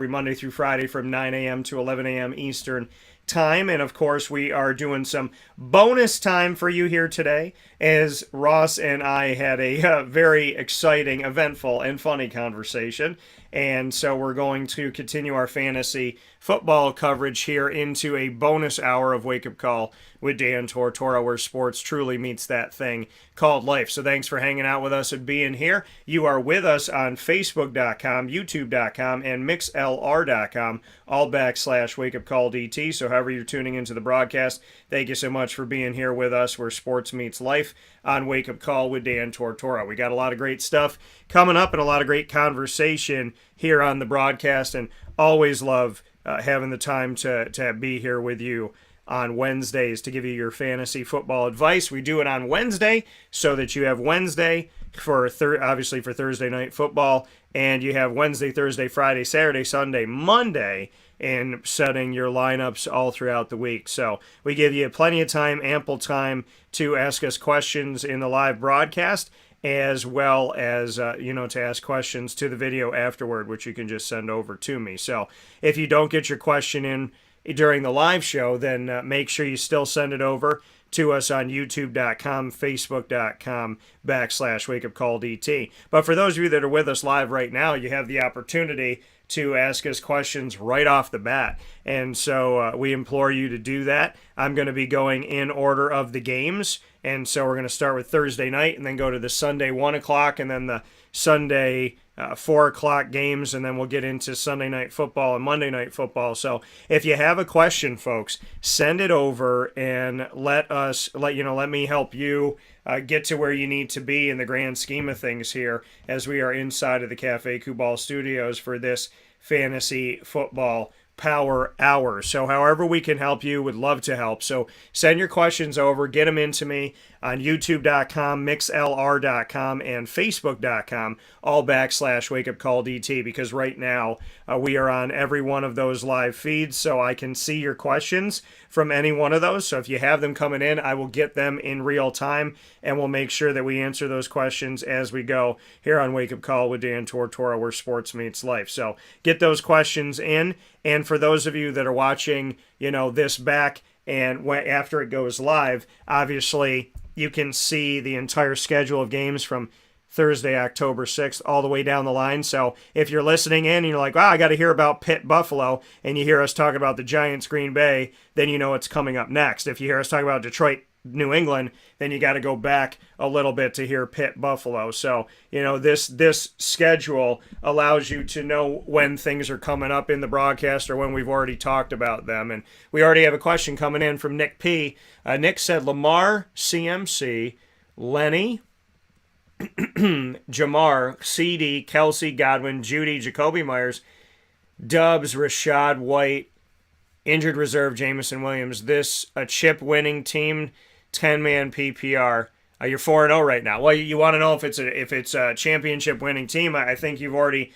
every Monday through Friday from 9 a.m. to 11 a.m. Eastern time. And of course, we are doing some bonus time for you here today as Ross and I had a very exciting, eventful, and funny conversation. And so we're going to continue our fantasy football coverage here into a bonus hour of Wake Up Call with Dan Tortora, where sports truly meets that thing called life. So thanks for hanging out with us and being here. You are with us on Facebook.com, YouTube.com, and MixLR.com, all / Wake Up Call DT. So however you're tuning into the broadcast, thank you so much for being here with us where sports meets life on Wake Up Call with Dan Tortora. We got a lot of great stuff coming up and a lot of great conversation here on the broadcast, and always love having the time to be here with you on Wednesdays to give you your fantasy football advice. We do it on Wednesday so that you have Wednesday for obviously for Thursday night football, and you have Wednesday, Thursday, Friday, Saturday, Sunday, Monday in setting your lineups all throughout the week. So we give you plenty of time, ample time to ask us questions in the live broadcast, as well as, to ask questions to the video afterward, which you can just send over to me. So if you don't get your question in during the live show, then make sure you still send it over to us on youtube.com, facebook.com / Wake Up Call DT. But for those of you that are with us live right now, you have the opportunity to ask us questions right off the bat. And so we implore you to do that. I'm going to be going in order of the games. And so we're going to start with Thursday night and then go to the Sunday 1 o'clock and then the Sunday 4 o'clock games. And then we'll get into Sunday night football and Monday night football. So if you have a question, folks, send it over and let me help you get to where you need to be in the grand scheme of things here as we are inside of the Cafe Kubal studios for this fantasy football power hour. So however we can help you, would love to help. So send your questions over, get them into me on youtube.com, mixlr.com, and facebook.com, all / Wake Up Call DT, because right now we are on every one of those live feeds, so I can see your questions from any one of those. So if you have them coming in, I will get them in real time, and we'll make sure that we answer those questions as we go here on Wake Up Call with Dan Tortora, where sports meets life. So get those questions in, and for those of you that are watching, this back and after it goes live, obviously you can see the entire schedule of games from Thursday, October 6th, all the way down the line. So if you're listening in and you're like, wow, I got to hear about Pitt Buffalo, and you hear us talk about the Giants Green Bay, then you know it's coming up next. If you hear us talk about Detroit New England, then you got to go back a little bit to hear Pitt Buffalo. So, this schedule allows you to know when things are coming up in the broadcast or when we've already talked about them. And we already have a question coming in from Nick P. Nick said Lamar, CMC, Lenny, Jamar, CD, Kelsey, Godwin, Judy, Jacoby Myers, Dubs, Rashad White, injured reserve Jameson Williams. This a chip winning team, 10-man PPR. You're 4-0 right now. Well, you want to know if it's a championship winning team. I think you've already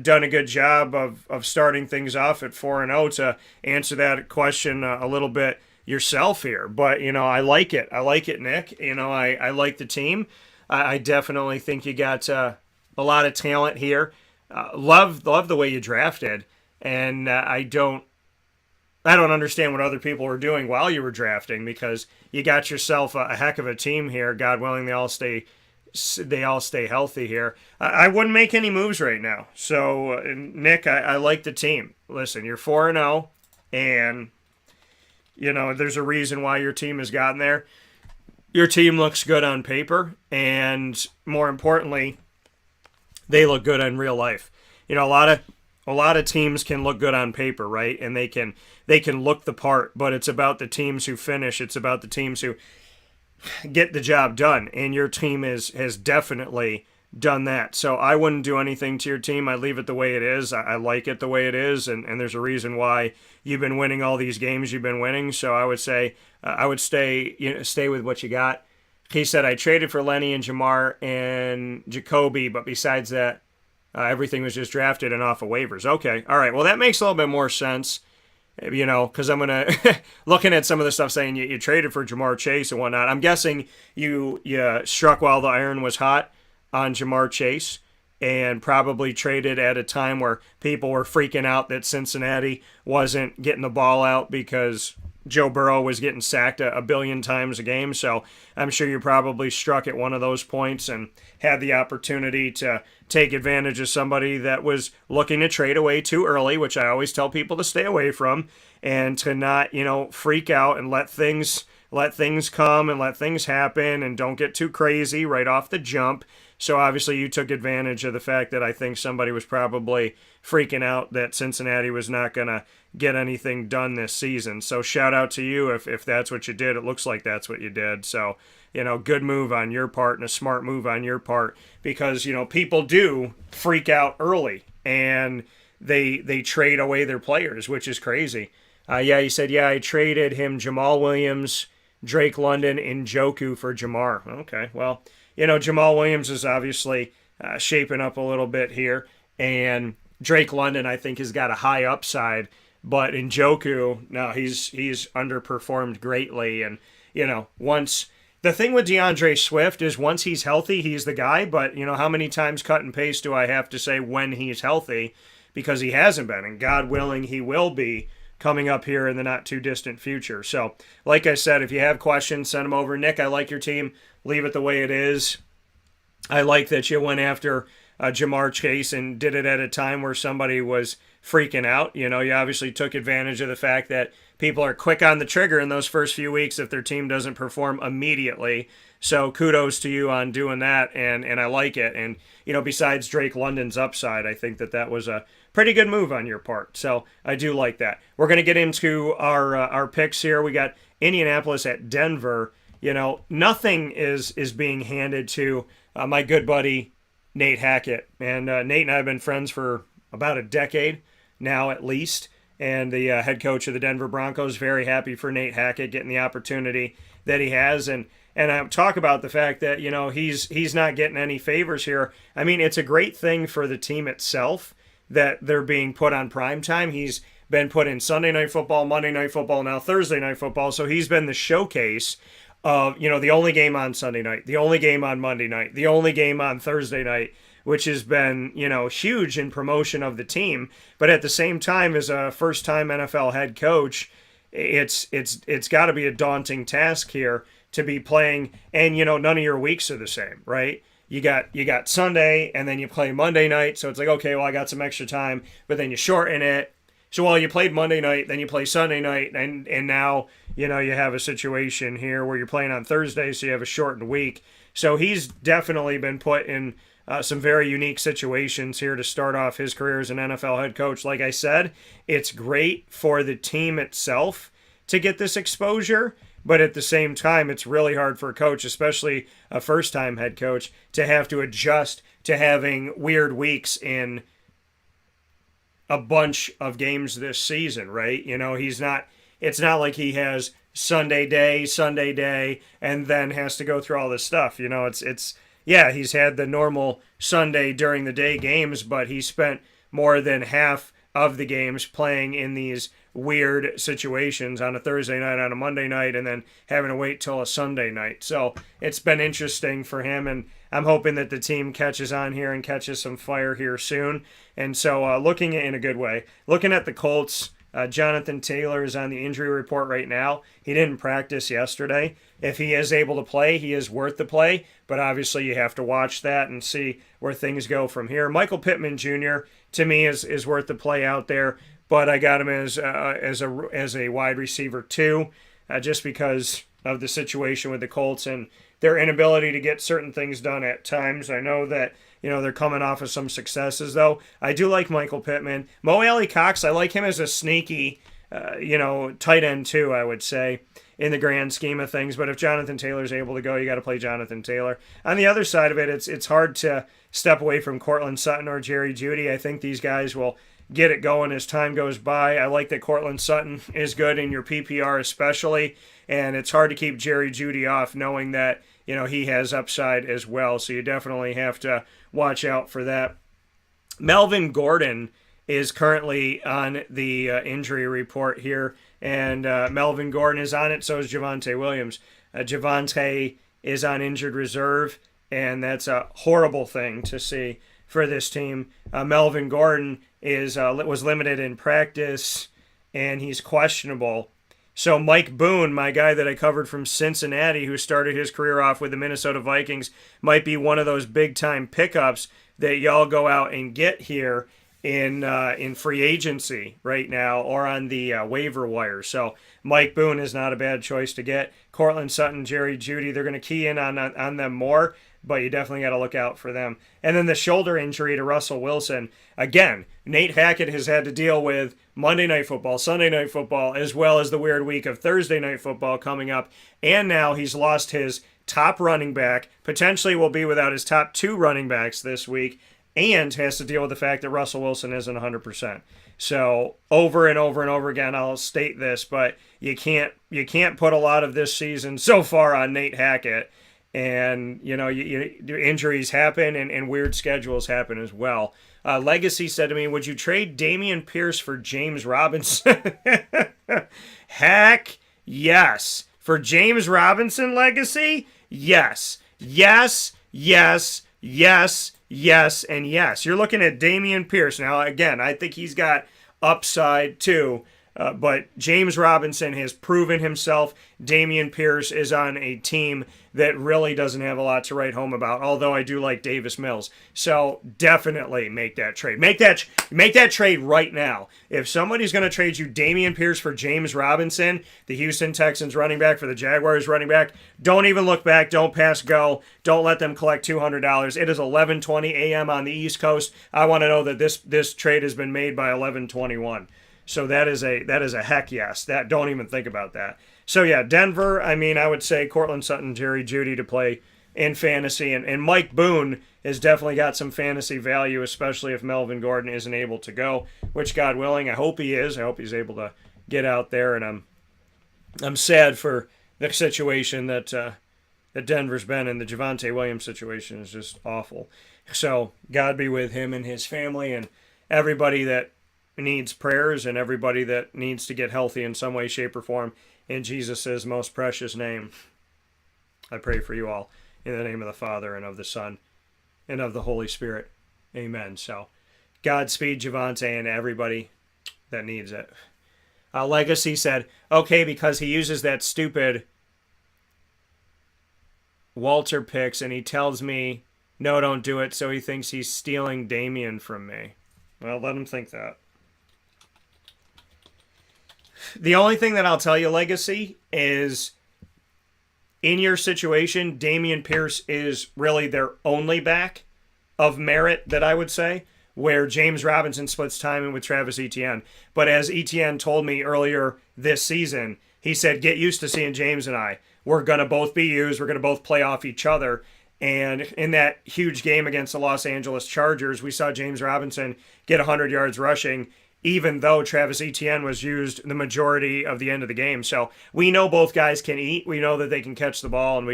done a good job of starting things off at 4-0 to answer that question a little bit yourself here. But I like it. I like it, Nick. I like the team. I definitely think you got a lot of talent here. Love the way you drafted, and I don't understand what other people were doing while you were drafting, because you got yourself a heck of a team here. God willing, they all stay healthy here. I wouldn't make any moves right now. So, Nick, I like the team. Listen, you're 4-0, and there's a reason why your team has gotten there. Your team looks good on paper, and more importantly, they look good in real life. A lot of teams can look good on paper, right? And they can look the part, but it's about the teams who finish. It's about the teams who get the job done, and your team has definitely done that. So I wouldn't do anything to your team. I leave it the way it is. I like it the way it is, and there's a reason why you've been winning all these games you've been winning. So I would say I would stay with what you got. He said, I traded for Lenny and Jamar and Jacoby, but besides that, everything was just drafted and off of waivers. Okay, all right. Well, that makes a little bit more sense, because I'm going to, looking at some of the stuff saying you traded for Jamar Chase and whatnot. I'm guessing you struck while the iron was hot on Jamar Chase. and probably traded at a time where people were freaking out that Cincinnati wasn't getting the ball out because Joe Burrow was getting sacked a billion times a game. So I'm sure you probably struck at one of those points and had the opportunity to take advantage of somebody that was looking to trade away too early, which I always tell people to stay away from, and to not, freak out and let things come and let things happen and don't get too crazy right off the jump. So obviously you took advantage of the fact that I think somebody was probably freaking out that Cincinnati was not going to get anything done this season. So shout out to you if that's what you did. It looks like that's what you did. So, good move on your part and a smart move on your part, because, people do freak out early and they trade away their players, which is crazy. He said, I traded him Jamal Williams, Drake London, and Njoku for Jamar. Okay, well, Jamal Williams is obviously shaping up a little bit here, and Drake London, I think, has got a high upside, but Njoku, no, he's underperformed greatly, and, once... The thing with DeAndre Swift is once he's healthy, he's the guy, but, how many times cut and paste do I have to say when he's healthy? Because he hasn't been, and God willing, he will be coming up here in the not-too-distant future. So, like I said, if you have questions, send them over. Nick, I like your team. Leave it the way it is. I like that you went after Jamar Chase and did it at a time where somebody was freaking out. You obviously took advantage of the fact that people are quick on the trigger in those first few weeks if their team doesn't perform immediately. So kudos to you on doing that, and I like it. And, besides Drake London's upside, I think that was a pretty good move on your part. So I do like that. We're going to get into our picks here. We got Indianapolis at Denver. Nothing is being handed to my good buddy Nate Hackett. And Nate and I have been friends for about a decade now at least. And the head coach of the Denver Broncos, very happy for Nate Hackett getting the opportunity that he has. And I talk about the fact that, he's not getting any favors here. I mean, it's a great thing for the team itself that they're being put on primetime. He's been put in Sunday Night Football, Monday Night Football, now Thursday Night Football. So he's been the showcase of, the only game on Sunday night, the only game on Monday night, the only game on Thursday night, which has been, huge in promotion of the team. But at the same time, as a first-time NFL head coach, it's got to be a daunting task here to be playing, and, none of your weeks are the same, right? You got Sunday, and then you play Monday night, so it's like, okay, well, I got some extra time, but then you shorten it. So while you played Monday night, then you play Sunday night, and now, you have a situation here where you're playing on Thursday, so you have a shortened week. So he's definitely been put in some very unique situations here to start off his career as an NFL head coach. Like I said, it's great for the team itself to get this exposure, but at the same time, it's really hard for a coach, especially a first-time head coach, to have to adjust to having weird weeks in a bunch of games this season, right? It's not like he has Sunday day, and then has to go through all this stuff. He's had the normal Sunday during the day games, but he spent more than half of the games playing in these weird situations on a Thursday night, on a Monday night, and then having to wait till a Sunday night. So it's been interesting for him, and I'm hoping that the team catches on here and catches some fire here soon. And so looking in a good way. Looking at the Colts, Jonathan Taylor is on the injury report right now. He didn't practice yesterday. If he is able to play, he is worth the play, but obviously you have to watch that and see where things go from here. Michael Pittman Jr., to me, is worth the play out there, but I got him as a wide receiver too, just because of the situation with the Colts and their inability to get certain things done at times. I know that they're coming off of some successes, though. I do like Michael Pittman. Mo Alley Cox, I like him as a sneaky, tight end too, I would say, in the grand scheme of things. But if Jonathan Taylor's able to go, you got to play Jonathan Taylor. On the other side of it, it's hard to step away from Cortland Sutton or Jerry Jeudy. I think these guys will get it going as time goes by. I like that Cortland Sutton is good in your PPR especially, and it's hard to keep Jerry Jeudy off knowing that he has upside as well. So you definitely have to watch out for that. Melvin Gordon is currently on the injury report here, and Melvin Gordon is on it, so is Javonte Williams. Javonte is on injured reserve, and that's a horrible thing to see for this team. Melvin Gordon was limited in practice, and he's questionable. So Mike Boone, my guy that I covered from Cincinnati, who started his career off with the Minnesota Vikings, might be one of those big-time pickups that y'all go out and get here in free agency right now or on the waiver wire. So Mike Boone is not a bad choice to get. Cortland Sutton, Jerry Jeudy, they're going to key in on them more, but you definitely got to look out for them. And then the shoulder injury to Russell Wilson. Again, Nate Hackett has had to deal with Monday Night Football, Sunday Night Football, as well as the weird week of Thursday Night Football coming up. And now he's lost his top running back, potentially will be without his top 2 running backs this week, and has to deal with the fact that Russell Wilson isn't 100%. So over and over and over again, I'll state this, but you can't put a lot of this season so far on Nate Hackett. And, injuries happen and weird schedules happen as well. Legacy said to me, would you trade Dameon Pierce for James Robinson? Heck yes. For James Robinson, Legacy? Yes. Yes, yes, yes, yes, and yes. You're looking at Dameon Pierce. Now, again, I think he's got upside too. But James Robinson has proven himself. Dameon Pierce is on a team that really doesn't have a lot to write home about, although I do like Davis Mills. So definitely make that trade. Make that trade right now. If somebody's going to trade you Dameon Pierce for James Robinson, the Houston Texans running back for the Jaguars running back, don't even look back. Don't pass go. Don't let them collect $200. It is 11:20 a.m. on the East Coast. I want to know that this trade has been made by 11:21. So that is a heck yes. That don't even think about that. So yeah, Denver, I would say Cortland Sutton, Jerry Jeudy to play in fantasy. And Mike Boone has definitely got some fantasy value, especially if Melvin Gordon isn't able to go, which God willing, I hope he is. I hope he's able to get out there. And I'm sad for the situation that Denver's been in. The Javonte Williams situation is just awful. So God be with him and his family and everybody that needs prayers and everybody that needs to get healthy in some way, shape, or form. In Jesus' most precious name, I pray for you all. In the name of the Father, and of the Son, and of the Holy Spirit. Amen. So, Godspeed, Javonte, and everybody that needs it. Legacy said, okay, because he uses that stupid Walter picks, and he tells me, no, don't do it, so he thinks he's stealing Dameon from me. Well, let him think that. The only thing that I'll tell you, Legacy, is in your situation, Dameon Pierce is really their only back of merit that I would say, where James Robinson splits time in with Travis Etienne. But as Etienne told me earlier this season, he said, get used to seeing James and I. We're going to both be used. We're going to both play off each other. And in that huge game against the Los Angeles Chargers, we saw James Robinson get 100 yards rushing, even though Travis Etienne was used the majority of the end of the game. So we know both guys can eat. We know that they can catch the ball and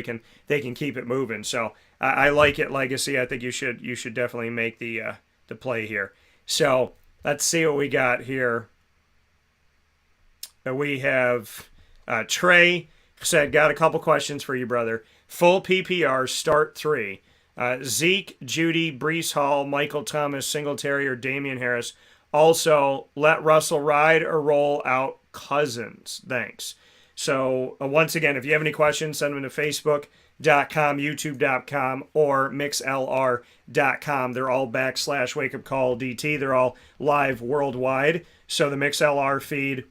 they can keep it moving. So I like it, Legacy. I think you should definitely make the play here. So let's see what we got here. We have Trey said, got a couple questions for you, brother. Full PPR, start 3. Zeke, Jeudy, Breece Hall, Michael Thomas, Singletary, or Damian Harris. Also, let Russell ride or roll out Cousins. Thanks. So, once again, if you have any questions, send them to Facebook.com, YouTube.com, or MixLR.com. They're all /WakeUpCallDT. They're all live worldwide. So, the MixLR feed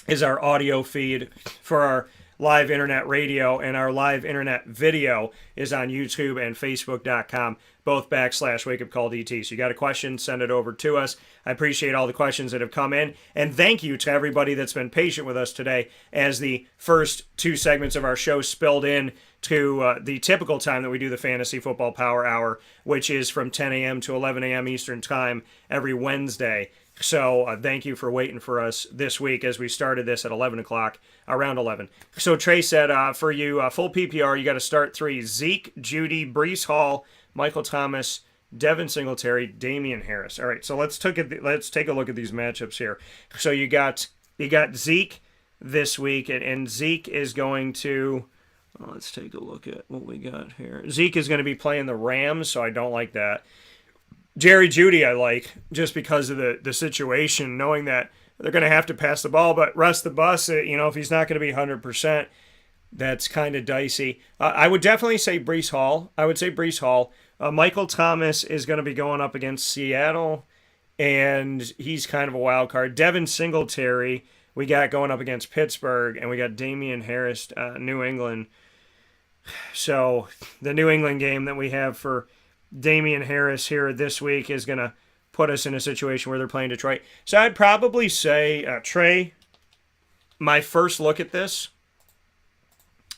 is our audio feed for our live internet radio, and our live internet video is on YouTube and Facebook.com, both /WakeUpCallDT. So you got a question, send it over to us. I appreciate all the questions that have come in, and thank you to everybody that's been patient with us today as the first 2 segments of our show spilled in to the typical time that we do the Fantasy Football Power Hour, which is from 10 a.m. to 11 a.m. Eastern Time every Wednesday. So thank you for waiting for us this week as we started this at 11 o'clock, around 11. So Trey said, for you, full PPR, you got to start 3. Zeke, Jeudy, Breece Hall, Michael Thomas, Devin Singletary, Damian Harris. All right, so let's take a look at these matchups here. So you got Zeke this week, and Zeke is going to... let's take a look at what we got here. Zeke is going to be playing the Rams, so I don't like that. Jerry Jeudy I like just because of the situation, knowing that they're going to have to pass the ball, but Russ the Bus, if he's not going to be 100%, that's kind of dicey. I would definitely say Brees Hall. I would say Brees Hall. Michael Thomas is going to be going up against Seattle, and he's kind of a wild card. Devin Singletary, we got going up against Pittsburgh, and we got Damian Harris, New England. So the New England game that we have for Damian Harris here this week is going to put us in a situation where they're playing Detroit. So I'd probably say, Trey, my first look at this,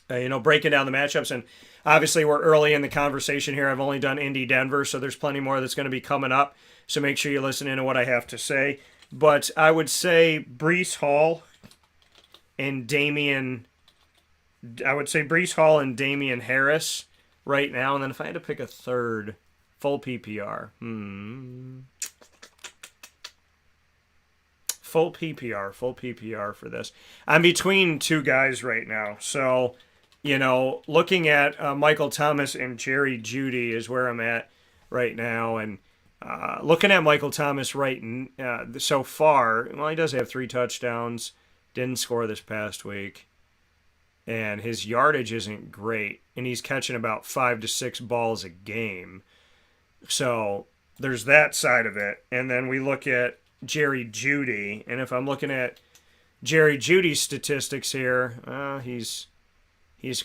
breaking down the matchups, and obviously we're early in the conversation here. I've only done Indy Denver, so there's plenty more that's going to be coming up. So make sure you listen in to what I have to say. But I would say Brees Hall and Damian. I would say Brees Hall and Damian Harris right now, and then if I had to pick a third, full PPR. Full PPR for this. I'm between two guys right now, so looking at Michael Thomas and Jerry Jeudy is where I'm at right now, and looking at Michael Thomas so far, well, he does have 3 touchdowns, didn't score this past week. And his yardage isn't great, and he's catching about 5 to 6 balls a game. So there's that side of it. And then we look at Jerry Jeudy, and if I'm looking at Jerry Jeudy's statistics here, he's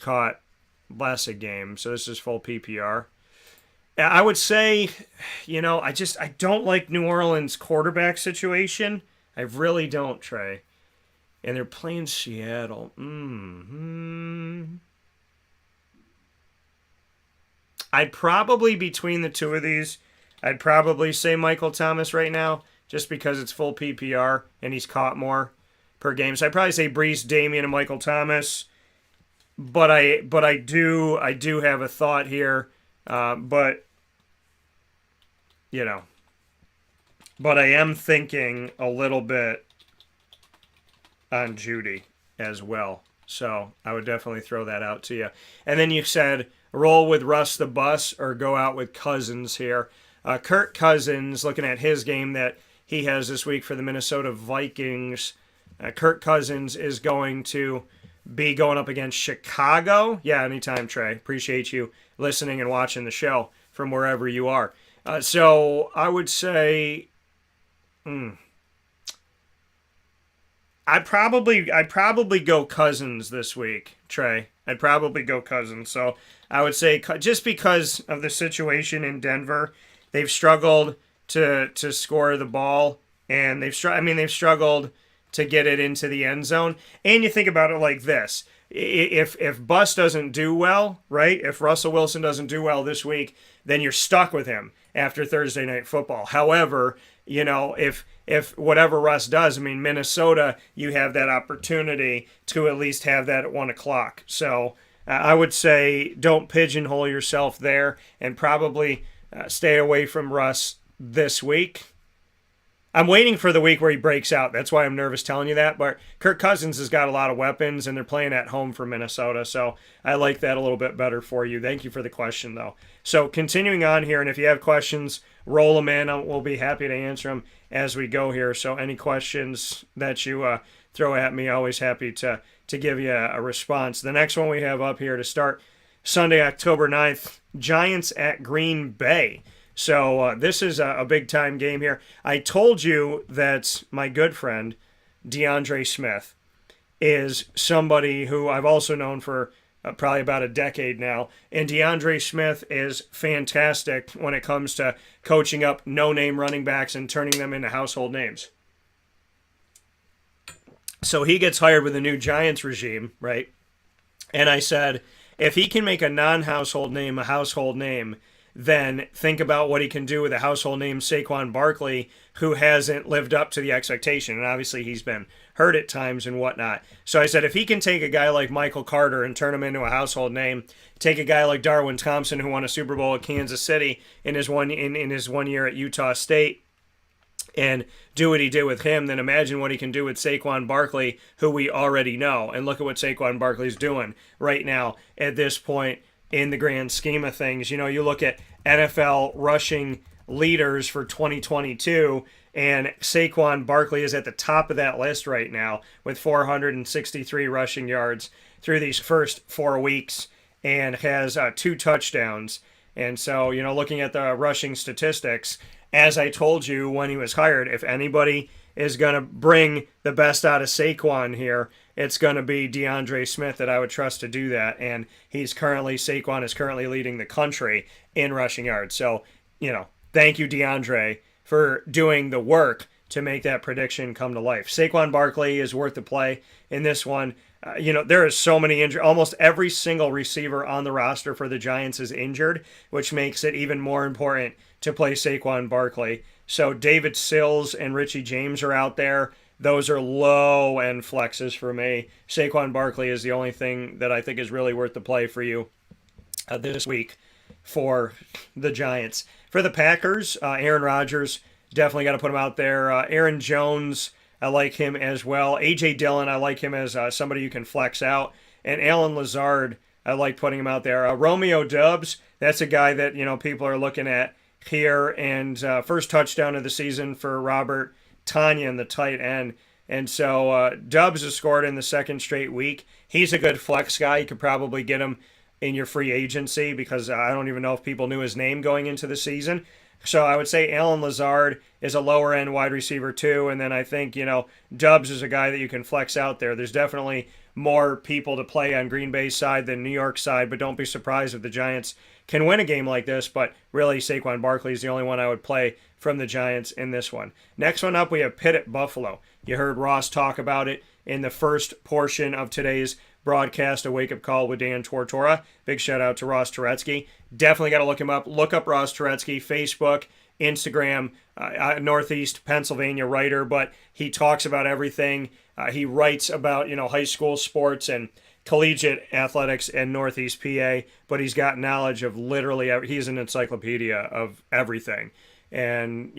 caught less a game, so this is full PPR. I would say, I don't like New Orleans' quarterback situation. I really don't, Trey. And they're playing Seattle. I'd probably, between the two of these, I'd probably say Michael Thomas right now, just because it's full PPR and he's caught more per game. So I'd probably say Brees, Damian, and Michael Thomas. But I do have a thought here. But I am thinking a little bit on Jeudy as well. So I would definitely throw that out to you. And then you said roll with Russ the Bus or go out with Cousins here. Kirk Cousins, looking at his game that he has this week for the Minnesota Vikings, Kirk Cousins is going to be going up against Chicago. Yeah, anytime, Trey. Appreciate you listening and watching the show from wherever you are. So I would say... I'd probably go Cousins this week, Trey. I'd probably go Cousins. So I would say just because of the situation in Denver, they've struggled to score the ball, and they've struggled to get it into the end zone. And you think about it like this: if Bus doesn't do well, right? If Russell Wilson doesn't do well this week, then you're stuck with him after Thursday Night Football. However, if whatever Russ does, Minnesota, you have that opportunity to at least have that at 1 o'clock. So I would say don't pigeonhole yourself there, and probably stay away from Russ this week. I'm waiting for the week where he breaks out. That's why I'm nervous telling you that. But Kirk Cousins has got a lot of weapons, and they're playing at home for Minnesota. So I like that a little bit better for you. Thank you for the question, though. So continuing on here, and if you have questions, roll them in. We'll be happy to answer them as we go here. So any questions that you throw at me, always happy to give you a response. The next one we have up here to start Sunday, October 9th, Giants at Green Bay. So this is a big-time game here. I told you that my good friend, DeAndre Smith, is somebody who I've also known for probably about a decade now. And DeAndre Smith is fantastic when it comes to coaching up no-name running backs and turning them into household names. So he gets hired with a new Giants regime, right? And I said, if he can make a non-household name a household name, then think about what he can do with a household name Saquon Barkley, who hasn't lived up to the expectation. And obviously he's been hurt at times and whatnot. So I said, if he can take a guy like Michael Carter and turn him into a household name, take a guy like Darwin Thompson, who won a Super Bowl at Kansas City in his one year at Utah State, and do what he did with him, then imagine what he can do with Saquon Barkley, who we already know. And look at what Saquon Barkley's doing right now at this point in the grand scheme of things. You look at NFL rushing leaders for 2022. And Saquon Barkley is at the top of that list right now with 463 rushing yards through these first 4 weeks and has 2 touchdowns. And so, looking at the rushing statistics, as I told you when he was hired, if anybody is going to bring the best out of Saquon here, it's going to be DeAndre Smith that I would trust to do that. And Saquon is currently leading the country in rushing yards. So, thank you, DeAndre, for doing the work to make that prediction come to life. Saquon Barkley is worth the play in this one. There is so many injuries. Almost every single receiver on the roster for the Giants is injured, which makes it even more important to play Saquon Barkley. So David Sills and Richie James are out there. Those are low-end flexes for me. Saquon Barkley is the only thing that I think is really worth the play for you this week for the Giants. For the Packers, Aaron Rodgers, definitely got to put him out there. Aaron Jones, I like him as well. A.J. Dillon, I like him as somebody you can flex out. And Alan Lazard, I like putting him out there. Romeo Doubs, that's a guy that, people are looking at here. And first touchdown of the season for Robert Tonyan, the tight end. And so Doubs has scored in the second straight week. He's a good flex guy. You could probably get him in your free agency because I don't even know if people knew his name going into the season. So I would say Alan Lazard is a lower end wide receiver too. And then I think, Doubs is a guy that you can flex out there. There's definitely more people to play on Green Bay's side than New York's side, but don't be surprised if the Giants can win a game like this. But really, Saquon Barkley is the only one I would play from the Giants in this one. Next one up, we have Pitt at Buffalo. You heard Ross talk about it in the first portion of today's broadcast, a wake-up call with Dan Tortora. Big shout-out to Ross Turetsky. Definitely got to look him up. Look up Ross Turetsky, Facebook, Instagram, Northeast Pennsylvania writer, but he talks about everything. He writes about, high school sports and collegiate athletics in Northeast PA, but he's got knowledge of literally he's an encyclopedia of everything. And,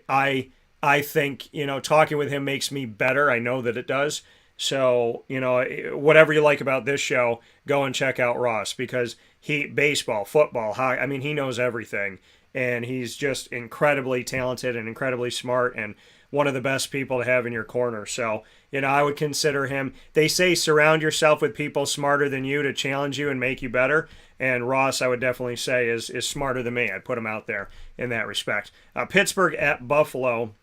I think, talking with him makes me better. I know that it does. So, whatever you like about this show, go and check out Ross because baseball, football, hockey, he knows everything. And he's just incredibly talented and incredibly smart and one of the best people to have in your corner. So, I would consider him. They say surround yourself with people smarter than you to challenge you and make you better. And Ross, I would definitely say, is smarter than me. I'd put him out there in that respect. Pittsburgh at Buffalo.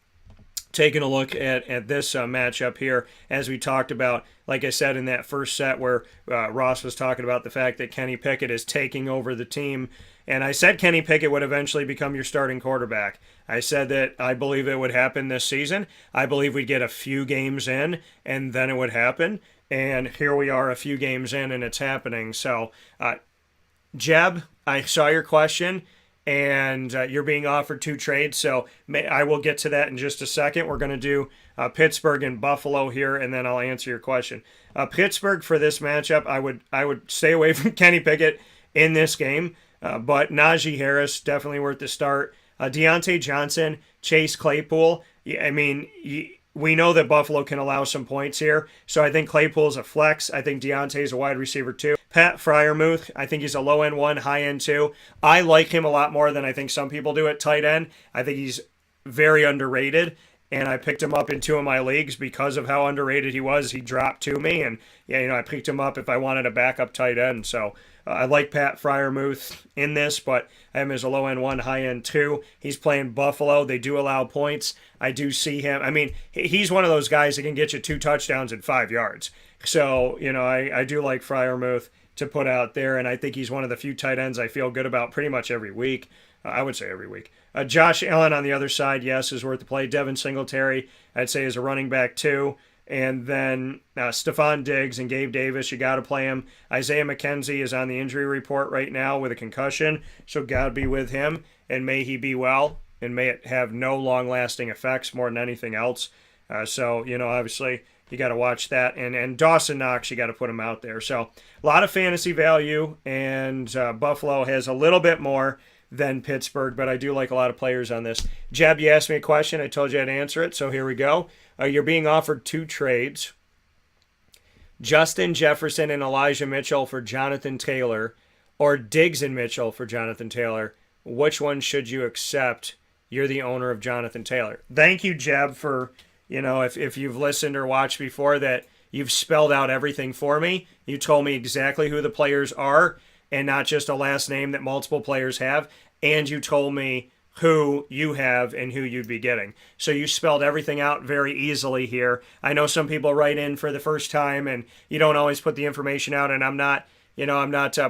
Taking a look at this matchup here, as we talked about, like I said in that first set where Ross was talking about the fact that Kenny Pickett is taking over the team. And I said Kenny Pickett would eventually become your starting quarterback. I said that I believe it would happen this season. I believe we'd get a few games in, and then it would happen. And here we are a few games in, and it's happening. So, Jeb, I saw your question. And you're being offered 2 trades, so I will get to that in just a second. We're going to do Pittsburgh and Buffalo here, and then I'll answer your question. Pittsburgh for this matchup, I would stay away from Kenny Pickett in this game, but Najee Harris definitely worth the start. Deontay Johnson, Chase Claypool. We know that Buffalo can allow some points here, so I think Claypool's a flex. I think Deontay's a wide receiver too. Pat Freiermuth, I think he's a low-end 1, high-end 2. I like him a lot more than I think some people do at tight end. I think he's very underrated, and I picked him up in 2 of my leagues because of how underrated he was. He dropped to me, and I picked him up if I wanted a backup tight end. So I like Pat Freiermuth in this, but I have him as a low-end 1, high-end 2. He's playing Buffalo. They do allow points. I do see him. He's one of those guys that can get you 2 touchdowns and 5 yards. So, I do like Freiermuth to put out there, and I think he's one of the few tight ends I feel good about pretty much every week. I would say every week. Josh Allen on the other side, yes, is worth the play. Devin Singletary, I'd say, is a running back too. And then Stephon Diggs and Gabe Davis, you got to play him. Isaiah McKenzie is on the injury report right now with a concussion, so God be with him, and may he be well, and may it have no long-lasting effects more than anything else. So, obviously, you got to watch that. And Dawson Knox, you got to put him out there. So a lot of fantasy value, and Buffalo has a little bit more than Pittsburgh, but I do like a lot of players on this. Jeb, you asked me a question. I told you I'd answer it, so here we go. You're being offered 2 trades. Justin Jefferson and Elijah Mitchell for Jonathan Taylor, or Diggs and Mitchell for Jonathan Taylor. which one should you accept? You're the owner of Jonathan Taylor. Thank you, Jeb, for, if you've listened or watched before that, you've spelled out everything for me. You told me exactly who the players are and not just a last name that multiple players have. And you told me who you have and who you'd be getting. So you spelled everything out very easily here. I know some people write in for the first time and you don't always put the information out, and I'm not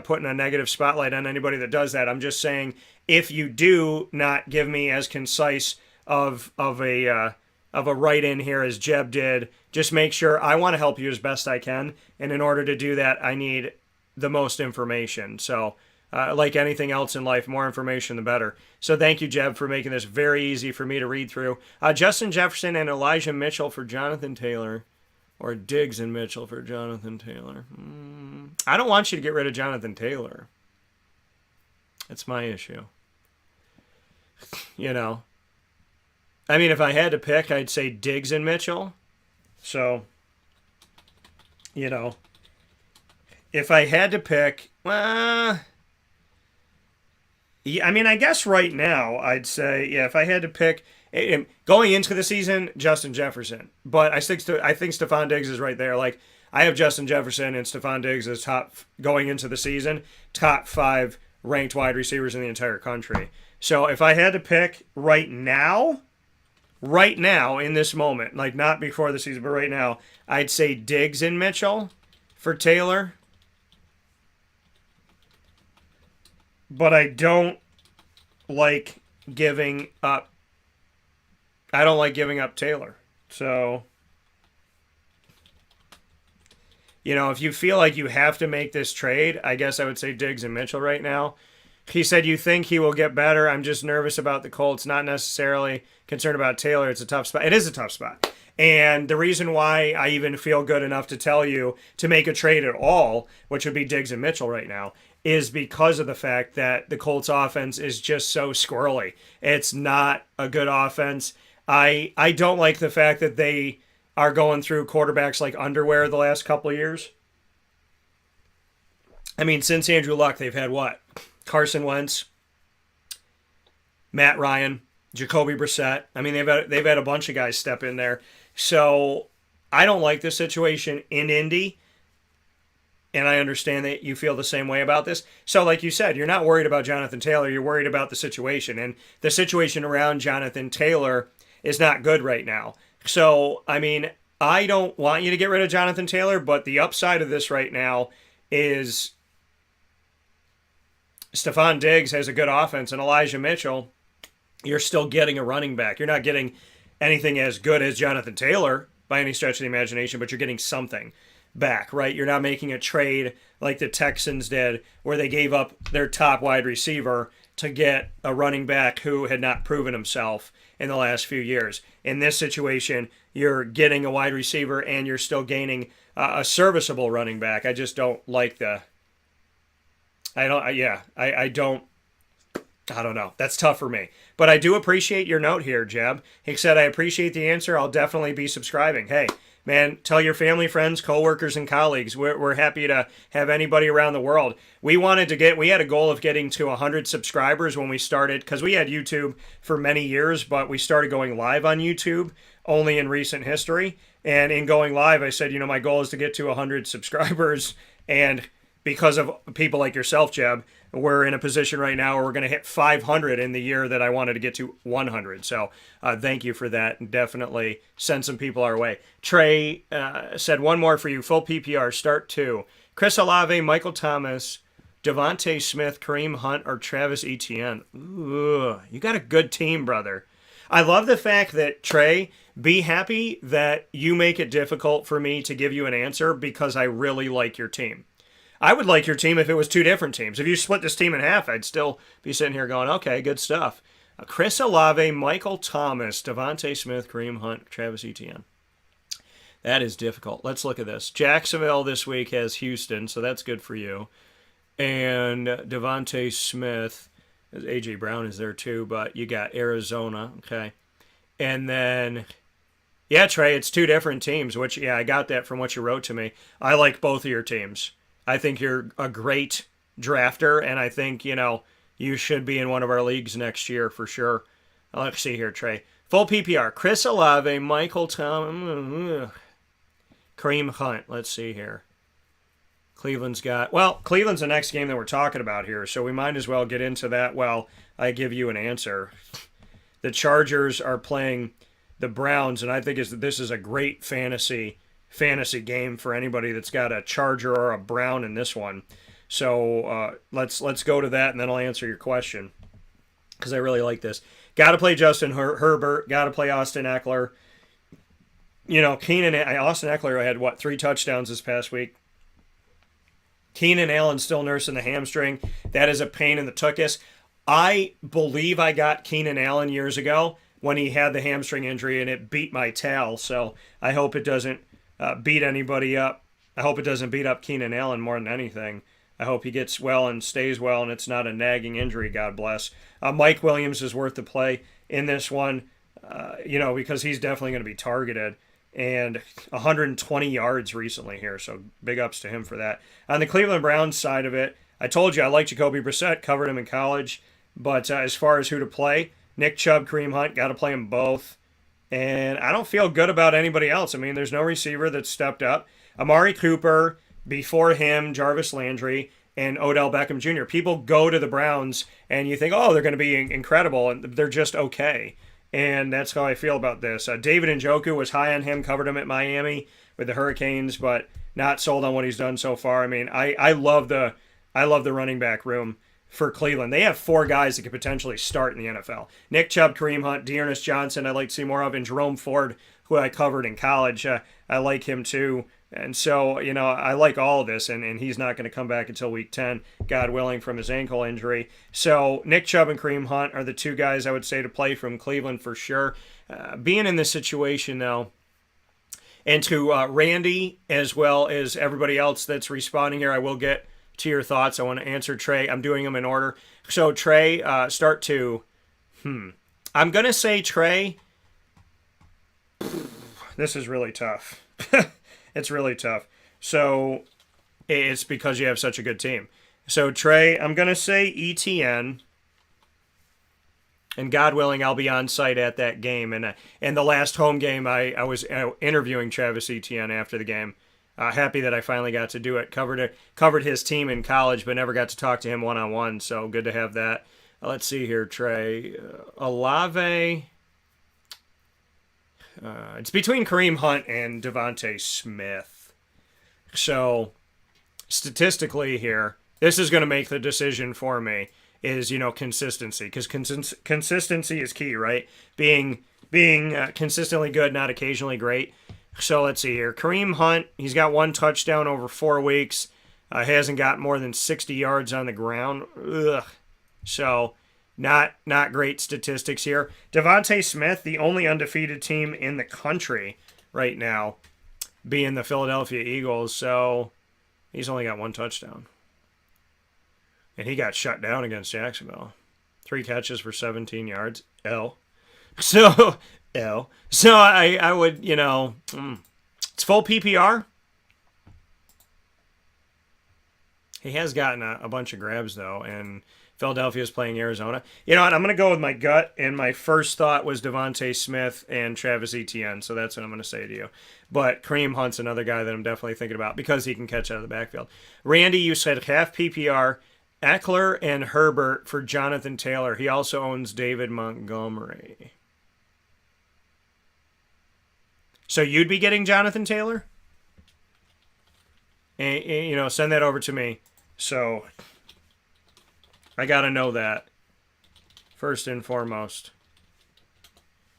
putting a negative spotlight on anybody that does that. I'm just saying, if you do not give me as concise of a write-in here as Jeb did, just make sure. I want to help you as best I can, and in order to do that, I need the most information. So, like anything else in life, more information the better. So thank you, Jeb, for making this very easy for me to read through. Justin Jefferson and Elijah Mitchell for Jonathan Taylor, or Diggs and Mitchell for Jonathan Taylor. I don't want you to get rid of Jonathan Taylor. That's my issue. I mean, if I had to pick, I'd say Diggs and Mitchell. So, if I had to pick, I mean, I guess right now I'd say, if I had to pick, going into the season, Justin Jefferson. But I think Stephon Diggs is right there. Like, I have Justin Jefferson and Stephon Diggs as going into the season, top 5 ranked wide receivers in the entire country. So if I had to pick right now, in this moment, like not before the season, but right now, I'd say Diggs and Mitchell for Taylor. But I don't like giving up. I don't like giving up Taylor. So, if you feel like you have to make this trade, I guess I would say Diggs and Mitchell right now. He said, you think he will get better? I'm just nervous about the Colts, not necessarily concerned about Taylor. It's a tough spot. It is a tough spot. And the reason why I even feel good enough to tell you to make a trade at all, which would be Diggs and Mitchell right now, is because of the fact that the Colts offense is just so squirrely. It's not a good offense. I don't like the fact that they are going through quarterbacks like underwear the last couple of years. I mean, since Andrew Luck, they've had what? Carson Wentz, Matt Ryan, Jacoby Brissett. I mean, they've had a bunch of guys step in there. So I don't like this situation in Indy, and I understand that you feel the same way about this. So like you said, you're not worried about Jonathan Taylor. You're worried about the situation, and the situation around Jonathan Taylor is not good right now. So, I mean, I don't want you to get rid of Jonathan Taylor, but the upside of this right now is Stephon Diggs has a good offense, and Elijah Mitchell, you're still getting a running back. You're not getting anything as good as Jonathan Taylor by any stretch of the imagination, but you're getting something back, right? You're not making a trade like the Texans did where they gave up their top wide receiver to get a running back who had not proven himself in the last few years. In this situation, you're getting a wide receiver and you're still gaining a serviceable running back. I just don't like I don't know. That's tough for me. But I do appreciate your note here, Jeb. He said, I appreciate the answer. I'll definitely be subscribing. Hey, man, tell your family, friends, coworkers, and colleagues. We're happy to have anybody around the world. We had a goal of getting to 100 subscribers when we started, because we had YouTube for many years, but we started going live on YouTube only in recent history. And in going live, I said, my goal is to get to 100 subscribers. And because of people like yourself, Jeb, we're in a position right now where we're going to hit 500 in the year that I wanted to get to 100. So thank you for that, and definitely send some people our way. Trey said, one more for you. Full PPR, start 2. Chris Olave, Michael Thomas, Devontae Smith, Kareem Hunt, or Travis Etienne. Ooh, you got a good team, brother. I love the fact that, Trey, be happy that you make it difficult for me to give you an answer because I really like your team. I would like your team if it was 2 different teams. If you split this team in half, I'd still be sitting here going, okay, good stuff. Chris Olave, Michael Thomas, Devontae Smith, Kareem Hunt, Travis Etienne. That is difficult. Let's look at this. Jacksonville this week has Houston, so that's good for you. And Devontae Smith, A.J. Brown is there too, but you got Arizona, okay. And then, yeah, Trey, it's 2 different teams, which, yeah, I got that from what you wrote to me. I like both of your teams. I think you're a great drafter, and I think, You should be in one of our leagues next year for sure. Let's see here, Trey. Full PPR. Chris Olave, Michael Thomas, Kareem Hunt. Let's see here. Cleveland's the next game that we're talking about here, so we might as well get into that while I give you an answer. The Chargers are playing the Browns, and I think this is a great fantasy game for anybody that's got a Charger or a Brown in this one. So let's go to that, and then I'll answer your question because I really like this. Got to play Justin Herbert. Got to play Austin Eckler. You know, Austin Eckler had 3 touchdowns this past week. Keenan Allen still nursing the hamstring. That is a pain in the tuchus. I believe I got Keenan Allen years ago when he had the hamstring injury, and it beat my tail. So I hope it doesn't beat anybody up. I hope it doesn't beat up Keenan Allen more than anything. I hope he gets well and stays well, and it's not a nagging injury, God bless. Mike Williams is worth the play in this one, because he's definitely going to be targeted. And 120 yards recently here, so big ups to him for that. On the Cleveland Browns side of it, I told you I like Jacoby Brissett, covered him in college. But as far as who to play, Nick Chubb, Kareem Hunt, got to play them both. And I don't feel good about anybody else. I mean, there's no receiver that's stepped up. Amari Cooper, before him, Jarvis Landry, and Odell Beckham Jr. People go to the Browns, and you think, oh, they're going to be incredible, and they're just okay. And that's how I feel about this. David Njoku was high on him, covered him at Miami with the Hurricanes, but not sold on what he's done so far. I mean, I love the running back room for Cleveland. They have 4 guys that could potentially start in the NFL. Nick Chubb, Kareem Hunt, Dearness Johnson, I'd like to see more of, and Jerome Ford, who I covered in college. I like him too. And so, I like all of this, and he's not going to come back until week 10, God willing, from his ankle injury. So Nick Chubb and Kareem Hunt are the 2 guys I would say to play from Cleveland for sure. Being in this situation, though, and to Randy, as well as everybody else that's responding here, I will get to your thoughts. I want to answer Trey. I'm doing them in order. So Trey, start to, I'm going to say Trey, this is really tough. It's really tough. So it's because you have such a good team. So Trey, I'm going to say ETN. And God willing, I'll be on site at that game. And the last home game, I was interviewing Travis Etienne after the game. Happy that I finally got to do it. Covered his team in college, but never got to talk to him one-on-one. So good to have that. Let's see here, Trey. Olave. It's between Kareem Hunt and Devontae Smith. So, statistically here, this is going to make the decision for me, is, consistency. Because consistency is key, right? Being consistently good, not occasionally great. So, let's see here. Kareem Hunt, he's got 1 touchdown over 4 weeks. Hasn't got more than 60 yards on the ground. Ugh. So, Not great statistics here. Devontae Smith, the only undefeated team in the country right now, being the Philadelphia Eagles. So he's only got 1 touchdown. And he got shut down against Jacksonville. 3 catches for 17 yards. So I would, it's full PPR. He has gotten a bunch of grabs, though, and Philadelphia is playing Arizona. You know what? I'm going to go with my gut, and my first thought was Devontae Smith and Travis Etienne, so that's what I'm going to say to you. But Kareem Hunt's another guy that I'm definitely thinking about because he can catch out of the backfield. Randy, you said half PPR, Eckler and Herbert for Jonathan Taylor. He also owns David Montgomery. So you'd be getting Jonathan Taylor? And send that over to me. So I got to know that first and foremost.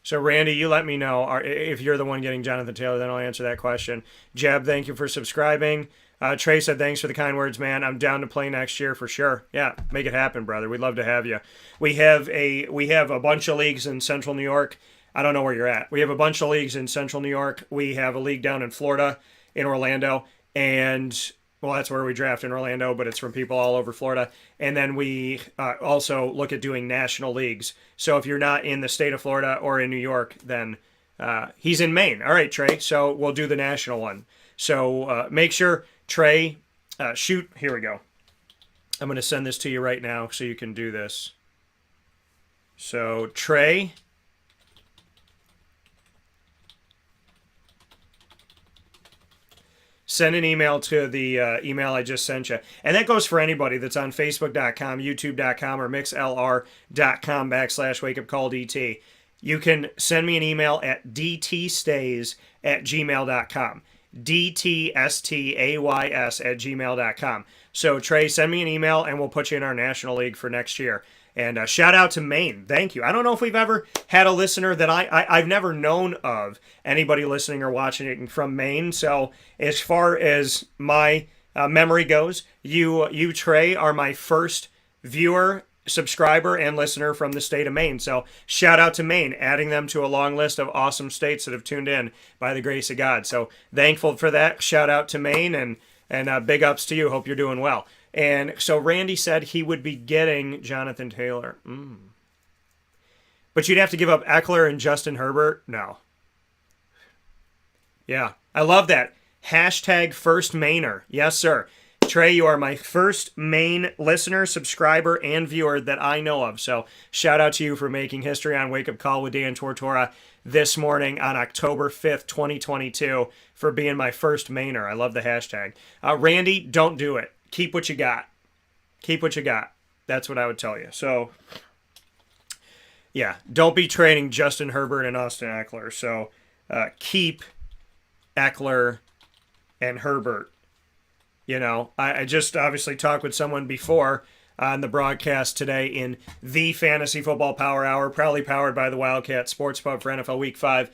So, Randy, you let me know if you're the one getting Jonathan Taylor, then I'll answer that question. Jeb, thank you for subscribing. Trey said, thanks for the kind words, man. I'm down to play next year for sure. Yeah, make it happen, brother. We'd love to have you. We have a bunch of leagues in Central New York. I don't know where you're at. We have a bunch of leagues in Central New York. We have a league down in Florida, in Orlando, and well, that's where we draft in Orlando, but it's from people all over Florida. And then we also look at doing national leagues. So if you're not in the state of Florida or in New York, then he's in Maine. All right, Trey. So we'll do the national one. So make sure, Trey, shoot. Here we go. I'm going to send this to you right now so you can do this. So, Trey, send an email to the email I just sent you. And that goes for anybody that's on Facebook.com, YouTube.com, or MixLR.com/WakeUpCallDT. You can send me an email at dtstays@gmail.com. DTSTAYS@gmail.com. So, Trey, send me an email and we'll put you in our National League for next year. And shout out to Maine. Thank you. I don't know if we've ever had a listener that I've never known of, anybody listening or watching it from Maine. So as far as my memory goes, you, Trey, are my first viewer, subscriber, and listener from the state of Maine. So shout out to Maine, adding them to a long list of awesome states that have tuned in by the grace of God. So thankful for that. Shout out to Maine, and big ups to you. Hope you're doing well. And so Randy said he would be getting Jonathan Taylor. But you'd have to give up Eckler and Justin Herbert? No. Yeah, I love that. Hashtag first Mainer. Yes, sir. Trey, you are my first Maine listener, subscriber, and viewer that I know of. So shout out to you for making history on Wake Up Call with Dan Tortora this morning on October 5th, 2022, for being my first Mainer. I love the hashtag. Randy, don't do it. Keep what you got. Keep what you got. That's what I would tell you. So, yeah, don't be trading Justin Herbert and Austin Eckler. So, keep Eckler and Herbert. You know, I just obviously talked with someone before on the broadcast today in the Fantasy Football Power Hour, proudly powered by the Wildcat Sports Pub for NFL Week 5.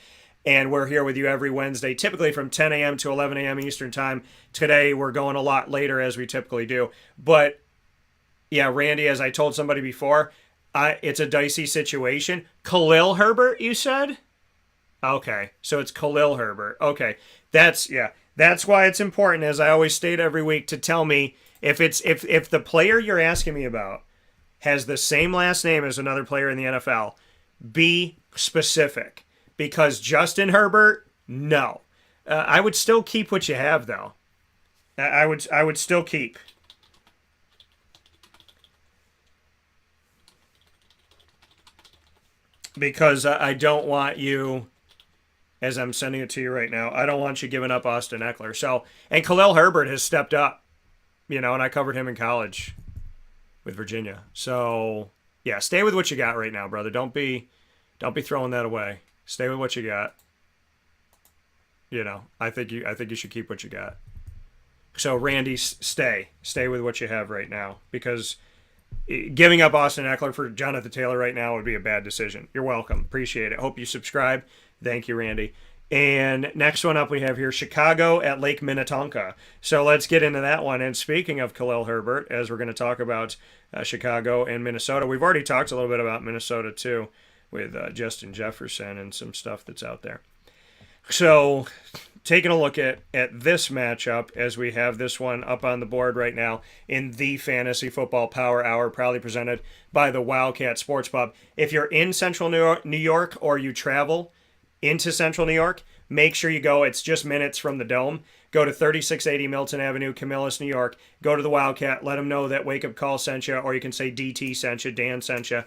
And we're here with you every Wednesday, typically from 10 a.m. to 11 a.m. Eastern Time. Today, we're going a lot later, as we typically do. But, yeah, Randy, as I told somebody before, it's a dicey situation. Khalil Herbert, you said? Okay, so it's Khalil Herbert. Okay, that's why it's important, as I always state every week, to tell me if the player you're asking me about has the same last name as another player in the NFL, be specific. Because Justin Herbert, no. I would still keep what you have, though. I would still keep. Because I don't want you, as I'm sending it to you right now, I don't want you giving up Austin Eckler. So, and Khalil Herbert has stepped up, and I covered him in college with Virginia. So, yeah, stay with what you got right now, brother. Don't be throwing that away. Stay with what you got. I think you should keep what you got. So Randy, stay with what you have right now, because giving up Austin Eckler for Jonathan Taylor right now would be a bad decision. You're welcome. Appreciate it. Hope you subscribe. Thank you, Randy. And next one up we have here, Chicago at Lake Minnetonka. So let's get into that one. And speaking of Khalil Herbert, as we're going to talk about Chicago and Minnesota, we've already talked a little bit about Minnesota too, with Justin Jefferson and some stuff that's out there. So taking a look at this matchup, as we have this one up on the board right now in the Fantasy Football Power Hour, proudly presented by the Wildcat Sports Pub. If you're in Central New York or you travel into Central New York, make sure you go. It's just minutes from the Dome. Go to 3680 Milton Avenue, Camillus, New York. Go to the Wildcat. Let them know that Wake Up Call sent you, or you can say DT sent you, Dan sent you.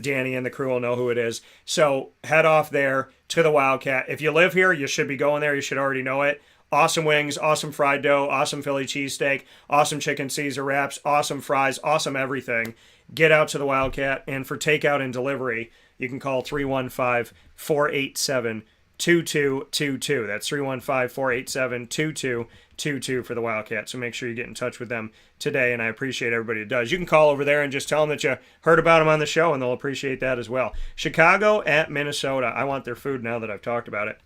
Danny and the crew will know who it is. So head off there to the Wildcat. If you live here, you should be going there. You should already know it. Awesome wings, awesome fried dough, awesome Philly cheesesteak, awesome chicken Caesar wraps, awesome fries, awesome everything. Get out to the Wildcat. And for takeout and delivery, you can call 315-487-2222. That's 315-487-2222 for the Wildcat. So make sure you get in touch with them today, and I appreciate everybody that does. You can call over there and just tell them that you heard about them on the show, and they'll appreciate that as well. Chicago at Minnesota. I want their food now that I've talked about it.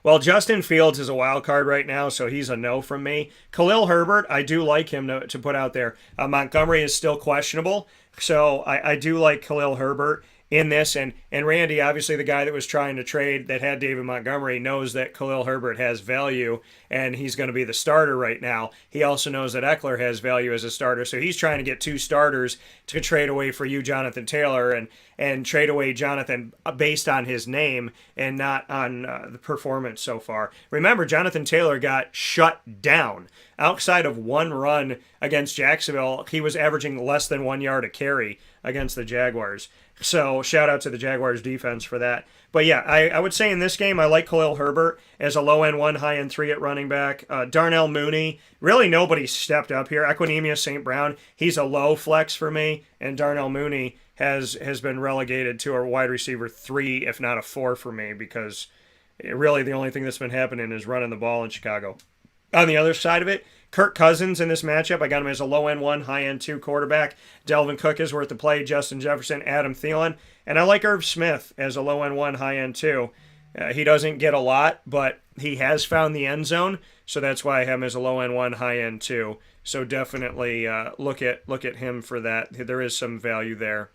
Well, Justin Fields is a wild card right now, so he's a no from me. Khalil Herbert, I do like him to put out there. Montgomery is still questionable, so I do like Khalil Herbert. in this. And Randy, obviously the guy that was trying to trade that had David Montgomery, knows that Khalil Herbert has value and he's going to be the starter right now. He also knows that Eckler has value as a starter, so he's trying to get 2 starters to trade away for you, Jonathan Taylor, and trade away Jonathan based on his name and not on the performance so far. Remember, Jonathan Taylor got shut down. Outside of one run against Jacksonville, he was averaging less than 1 yard a carry against the Jaguars. So shout out to the Jaguars defense for that. But yeah, I would say in this game, I like Khalil Herbert as a low end 1, high end 3 at running back. Darnell Mooney, really nobody stepped up here. Equinemius St. Brown, he's a low flex for me. And Darnell Mooney has been relegated to a wide receiver 3, if not a 4 for me, because really the only thing that's been happening is running the ball in Chicago. On the other side of it, Kirk Cousins in this matchup, I got him as a low-end 1, high-end 2 quarterback. Delvin Cook is worth the play, Justin Jefferson, Adam Thielen. And I like Irv Smith as a low-end 1, high-end 2. He doesn't get a lot, but he has found the end zone, so that's why I have him as a low-end 1, high-end 2. So definitely look at him for that. There is some value there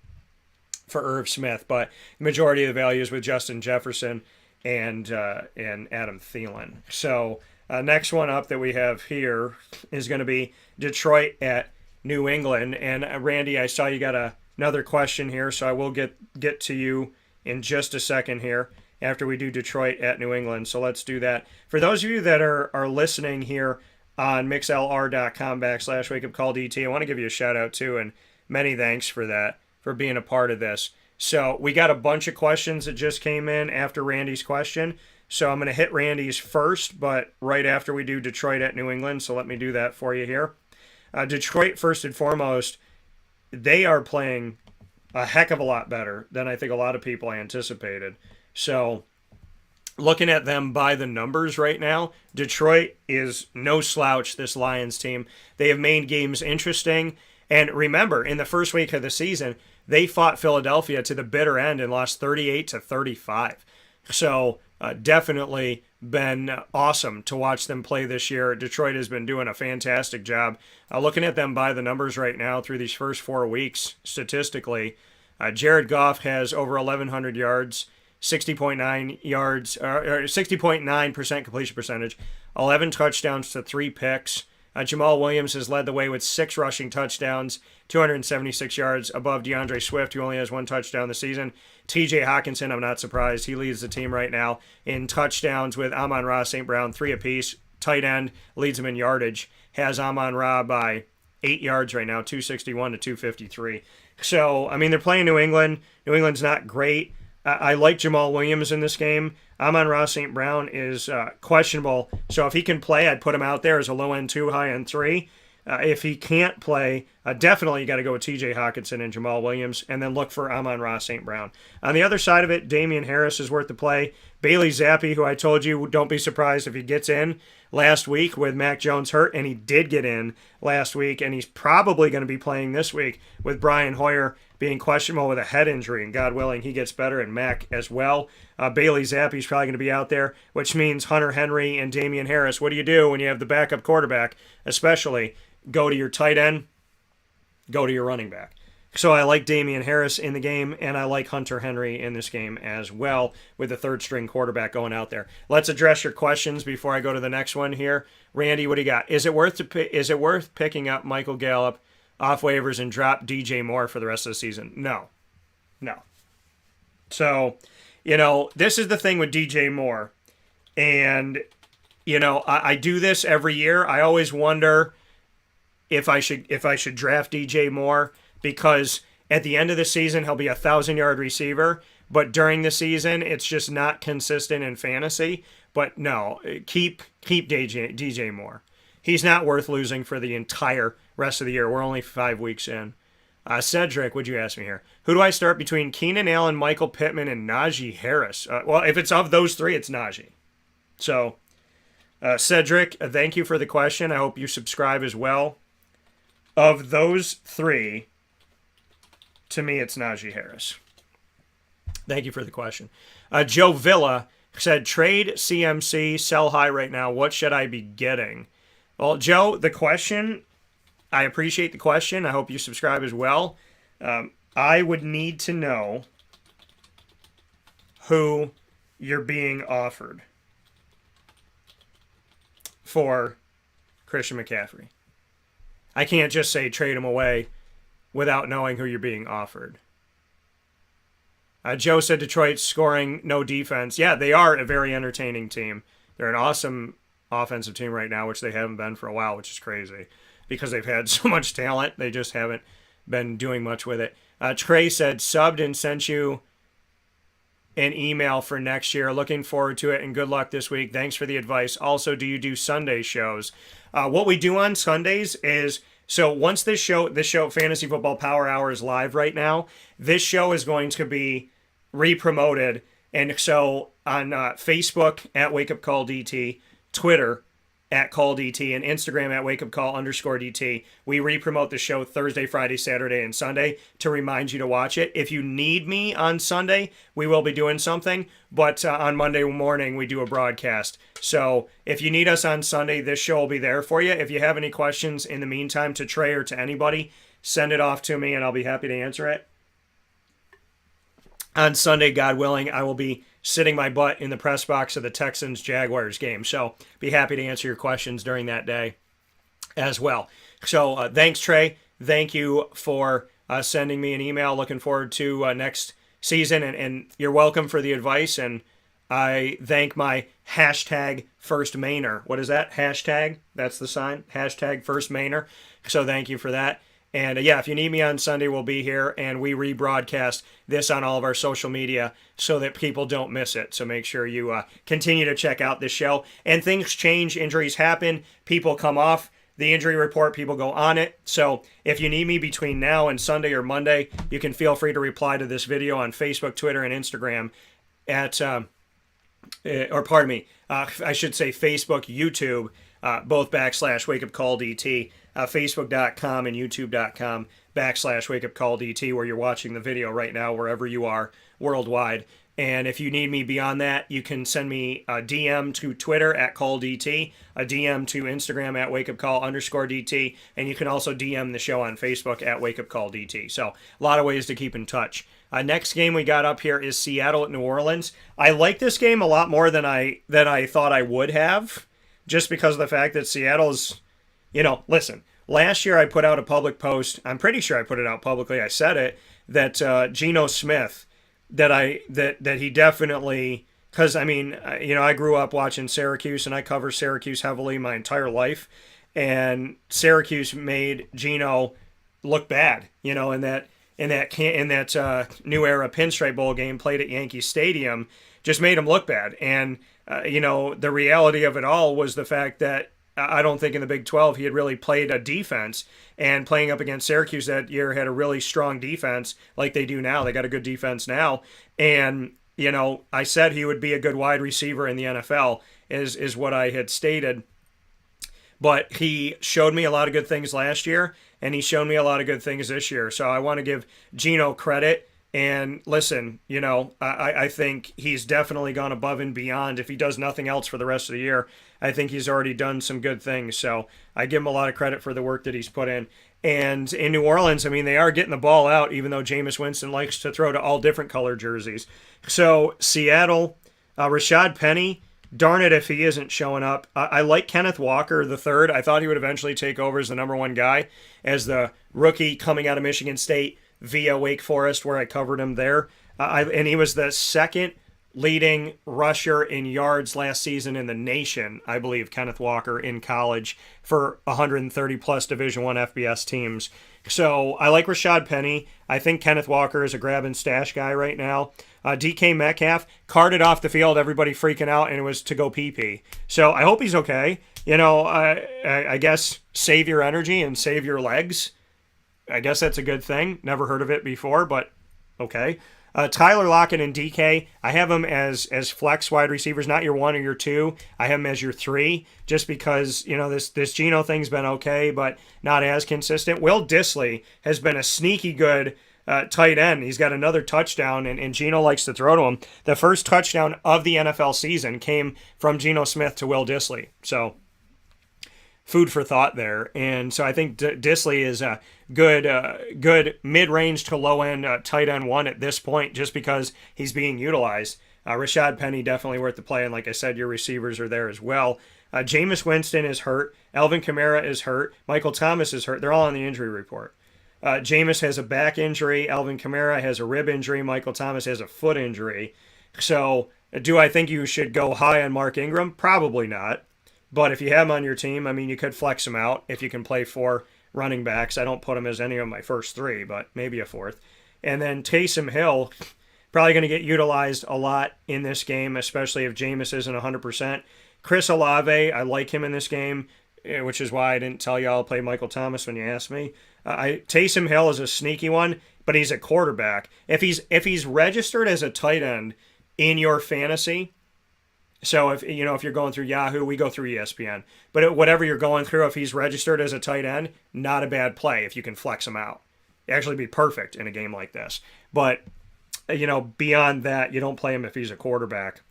for Irv Smith, but the majority of the value is with Justin Jefferson and Adam Thielen. So next one up that we have here is going to be Detroit at New England. And Randy, I saw you got another question here, so I will get to you in just a second here after we do Detroit at New England. So let's do that. For those of you that are listening here on mixlr.com/wakeupcalldt, I want to give you a shout out too, and many thanks for that, for being a part of this. So we got a bunch of questions that just came in after Randy's question. So I'm going to hit Randy's first, but right after we do Detroit at New England. So let me do that for you here. Detroit, first and foremost, they are playing a heck of a lot better than I think a lot of people anticipated. So looking at them by the numbers right now, Detroit is no slouch, this Lions team. They have made games interesting. And remember, in the first week of the season, they fought Philadelphia to the bitter end and lost 38-35. So definitely been awesome to watch them play this year. Detroit has been doing a fantastic job. Looking at them by the numbers right now through these first 4 weeks, statistically, Jared Goff has over 1,100 yards, 60.9 yards, 60.9% completion percentage, 11 touchdowns to 3 picks. Jamal Williams has led the way with 6 rushing touchdowns, 276 yards above DeAndre Swift, who only has 1 touchdown this season. TJ Hawkinson, I'm not surprised. He leads the team right now in touchdowns with Amon-Ra, St. Brown, 3 apiece. Tight end leads him in yardage. Has Amon-Ra by 8 yards right now, 261 to 253. So, I mean, they're playing New England. New England's not great. I like Jamal Williams in this game. Amon-Ra St. Brown is questionable. So if he can play, I'd put him out there as a low-end 2, high-end 3. If he can't play, definitely you got to go with TJ Hawkinson and Jamal Williams, and then look for Amon-Ra St. Brown. On the other side of it, Damian Harris is worth the play. Bailey Zappi, who I told you, don't be surprised if he gets in last week with Mac Jones hurt, and he did get in last week, and he's probably going to be playing this week with Brian Hoyer being questionable with a head injury, and God willing, he gets better, and Mac as well. Bailey Zappi's probably going to be out there, which means Hunter Henry and Damian Harris. What do you do when you have the backup quarterback, especially? Go to your tight end, go to your running back. So I like Damian Harris in the game, and I like Hunter Henry in this game as well, with the third-string quarterback going out there. Let's address your questions before I go to the next one here. Randy, what do you got? Is it worth picking up Michael Gallup off waivers and drop DJ Moore for the rest of the season? No. So, this is the thing with DJ Moore, and I do this every year. I always wonder if I should draft DJ Moore, because at the end of the season he'll be a 1,000-yard receiver, but during the season it's just not consistent in fantasy. But no, keep DJ Moore. He's not worth losing for the entire rest of the year. We're only 5 weeks in. Cedric, what'd you ask me here? Who do I start between Keenan Allen, Michael Pittman, and Najee Harris? Well, if it's of those 3, it's Najee. So, Cedric, thank you for the question. I hope you subscribe as well. Of those 3, to me, it's Najee Harris. Thank you for the question. Joe Villa said, trade CMC, sell high right now. What should I be getting? Well, Joe, the question, I appreciate the question. I hope you subscribe as well. I would need to know who you're being offered for Christian McCaffrey. I can't just say trade him away without knowing who you're being offered. Joe said Detroit's scoring, no defense. Yeah, they are a very entertaining team. They're an awesome offensive team right now, which they haven't been for a while, which is crazy because they've had so much talent. They just haven't been doing much with it. Trey said, subbed and sent you an email for next year. Looking forward to it and good luck this week. Thanks for the advice. Also, do you do Sunday shows? What we do on Sundays is, so once this show, Fantasy Football Power Hour, is live right now, this show is going to be re-promoted. And so on Facebook at Wake Up Call DT, Twitter at Call DT, and Instagram at WakeUpCall_DT, we re-promote the show Thursday, Friday, Saturday, and Sunday to remind you to watch it. If you need me on Sunday, we will be doing something, but on Monday morning, we do a broadcast. So if you need us on Sunday, this show will be there for you. If you have any questions in the meantime to Trey or to anybody, send it off to me, and I'll be happy to answer it. On Sunday, God willing, I will be sitting my butt in the press box of the Texans-Jaguars game. So be happy to answer your questions during that day as well. So thanks, Trey. Thank you for sending me an email. Looking forward to next season. And you're welcome for the advice. And I thank my hashtag First Mainer. What is that? Hashtag? That's the sign. Hashtag First Mainer. So thank you for that. And yeah, if you need me on Sunday, we'll be here, and we rebroadcast this on all of our social media so that people don't miss it. So make sure you continue to check out this show. And things change, injuries happen, people come off the injury report, people go on it. So if you need me between now and Sunday or Monday, you can feel free to reply to this video on Facebook, Twitter, and Instagram at, I should say Facebook, YouTube, both /WakeUpCallDT. Facebook.com and YouTube.com /WakeUpCallDT, where you're watching the video right now, wherever you are worldwide. And if you need me beyond that, you can send me a DM to Twitter at CallDT, a DM to Instagram at WakeUpCall_DT, and you can also DM the show on Facebook at WakeUpCallDT. So a lot of ways to keep in touch. Next game we got up here is Seattle at New Orleans. I like this game a lot more than I thought I would have, just because of the fact that Seattle's, listen, last year I put out a public post. I'm pretty sure I put it out publicly. I said it, that Geno Smith, that he definitely, because I grew up watching Syracuse, and I cover Syracuse heavily my entire life, and Syracuse made Geno look bad, in that New Era Pinstripe Bowl game played at Yankee Stadium, just made him look bad. And the reality of it all was the fact that I don't think in the Big 12 he had really played a defense, and playing up against Syracuse that year had a really strong defense like they do now. They got a good defense now. And, I said he would be a good wide receiver in the NFL is what I had stated. But he showed me a lot of good things last year, and he showed me a lot of good things this year. So I want to give Geno credit. And listen, I think he's definitely gone above and beyond. If he does nothing else for the rest of the year, I think he's already done some good things. So I give him a lot of credit for the work that he's put in. And in New Orleans, they are getting the ball out, even though Jameis Winston likes to throw to all different color jerseys. So Seattle, Rashad Penny, darn it if he isn't showing up. I like Kenneth Walker III. I thought he would eventually take over as the number one guy, as the rookie coming out of Michigan State via Wake Forest, where I covered him there. And he was the second leading rusher in yards last season in the nation, I believe, Kenneth Walker, in college for 130-plus Division I FBS teams. So I like Rashad Penny. I think Kenneth Walker is a grab and stash guy right now. DK Metcalf carted off the field, everybody freaking out, and it was to go pee-pee. So I hope he's okay. I guess save your energy and save your legs. I guess that's a good thing. Never heard of it before, but okay. Tyler Lockett and DK, I have them as flex wide receivers, not your one or your two. I have them as your three, just because, this Geno thing's been okay, but not as consistent. Will Dissly has been a sneaky good tight end. He's got another touchdown, and Geno likes to throw to him. The first touchdown of the NFL season came from Geno Smith to Will Dissly. So food for thought there. And so I think Dissly is a good mid-range to low-end tight end one at this point, just because he's being utilized. Rashad Penny definitely worth the play, and like I said, your receivers are there as well. Jameis Winston is hurt. Alvin Kamara is hurt. Michael Thomas is hurt. They're all on the injury report. Jameis has a back injury. Alvin Kamara has a rib injury. Michael Thomas has a foot injury. So, do I think you should go high on Mark Ingram? Probably not. But if you have him on your team, I mean, you could flex him out if you can play 4 running backs. I don't put him as any of my first 3, but maybe a 4th. And then Taysom Hill, probably going to get utilized a lot in this game, especially if Jameis isn't 100%. Chris Olave, I like him in this game, which is why I didn't tell you I'll play Michael Thomas when you asked me. Taysom Hill is a sneaky one, but he's a quarterback. If he's registered as a tight end in your fantasy, so if you're going through Yahoo, we go through ESPN. But whatever you're going through, if he's registered as a tight end, not a bad play if you can flex him out. It'd actually be perfect in a game like this. But beyond that, you don't play him if he's a quarterback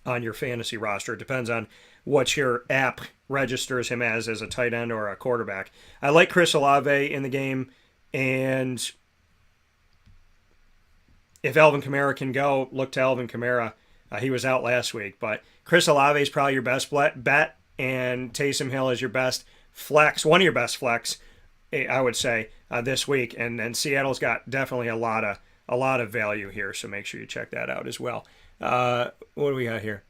on your fantasy roster. It depends on what your app registers him as a tight end or a quarterback. I like Chris Olave in the game, and if Alvin Kamara can go, look to Alvin Kamara. He was out last week, but Chris Olave is probably your best bet, and Taysom Hill is your best flex, one of your best flex, I would say, this week. And Seattle's got definitely a lot of value here, so make sure you check that out as well. What do we got here?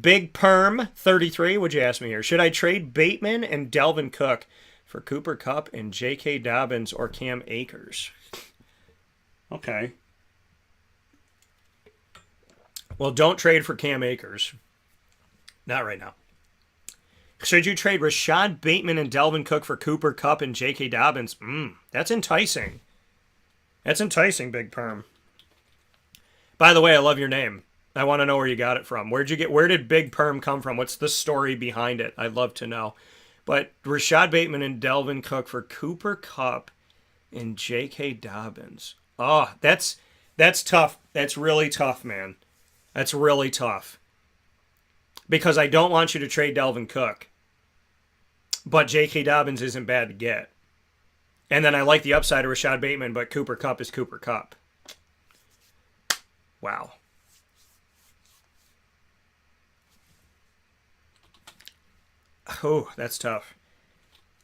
Big Perm 33. Would you ask me here? Should I trade Bateman and Delvin Cook for Cooper Kupp and J.K. Dobbins or Cam Akers? Okay. Well, don't trade for Cam Akers. Not right now. Should you trade Rashad Bateman and Delvin Cook for Cooper Kupp and J.K. Dobbins? That's enticing. That's enticing, Big Perm. By the way, I love your name. I want to know where you got it from. Where did Big Perm come from? What's the story behind it? I'd love to know. But Rashad Bateman and Delvin Cook for Cooper Kupp and J.K. Dobbins. Oh, that's tough. That's really tough, man. That's really tough. Because I don't want you to trade Delvin Cook. But J.K. Dobbins isn't bad to get. And then I like the upside of Rashad Bateman, but Cooper Kupp is Cooper Kupp. Wow. Oh, that's tough.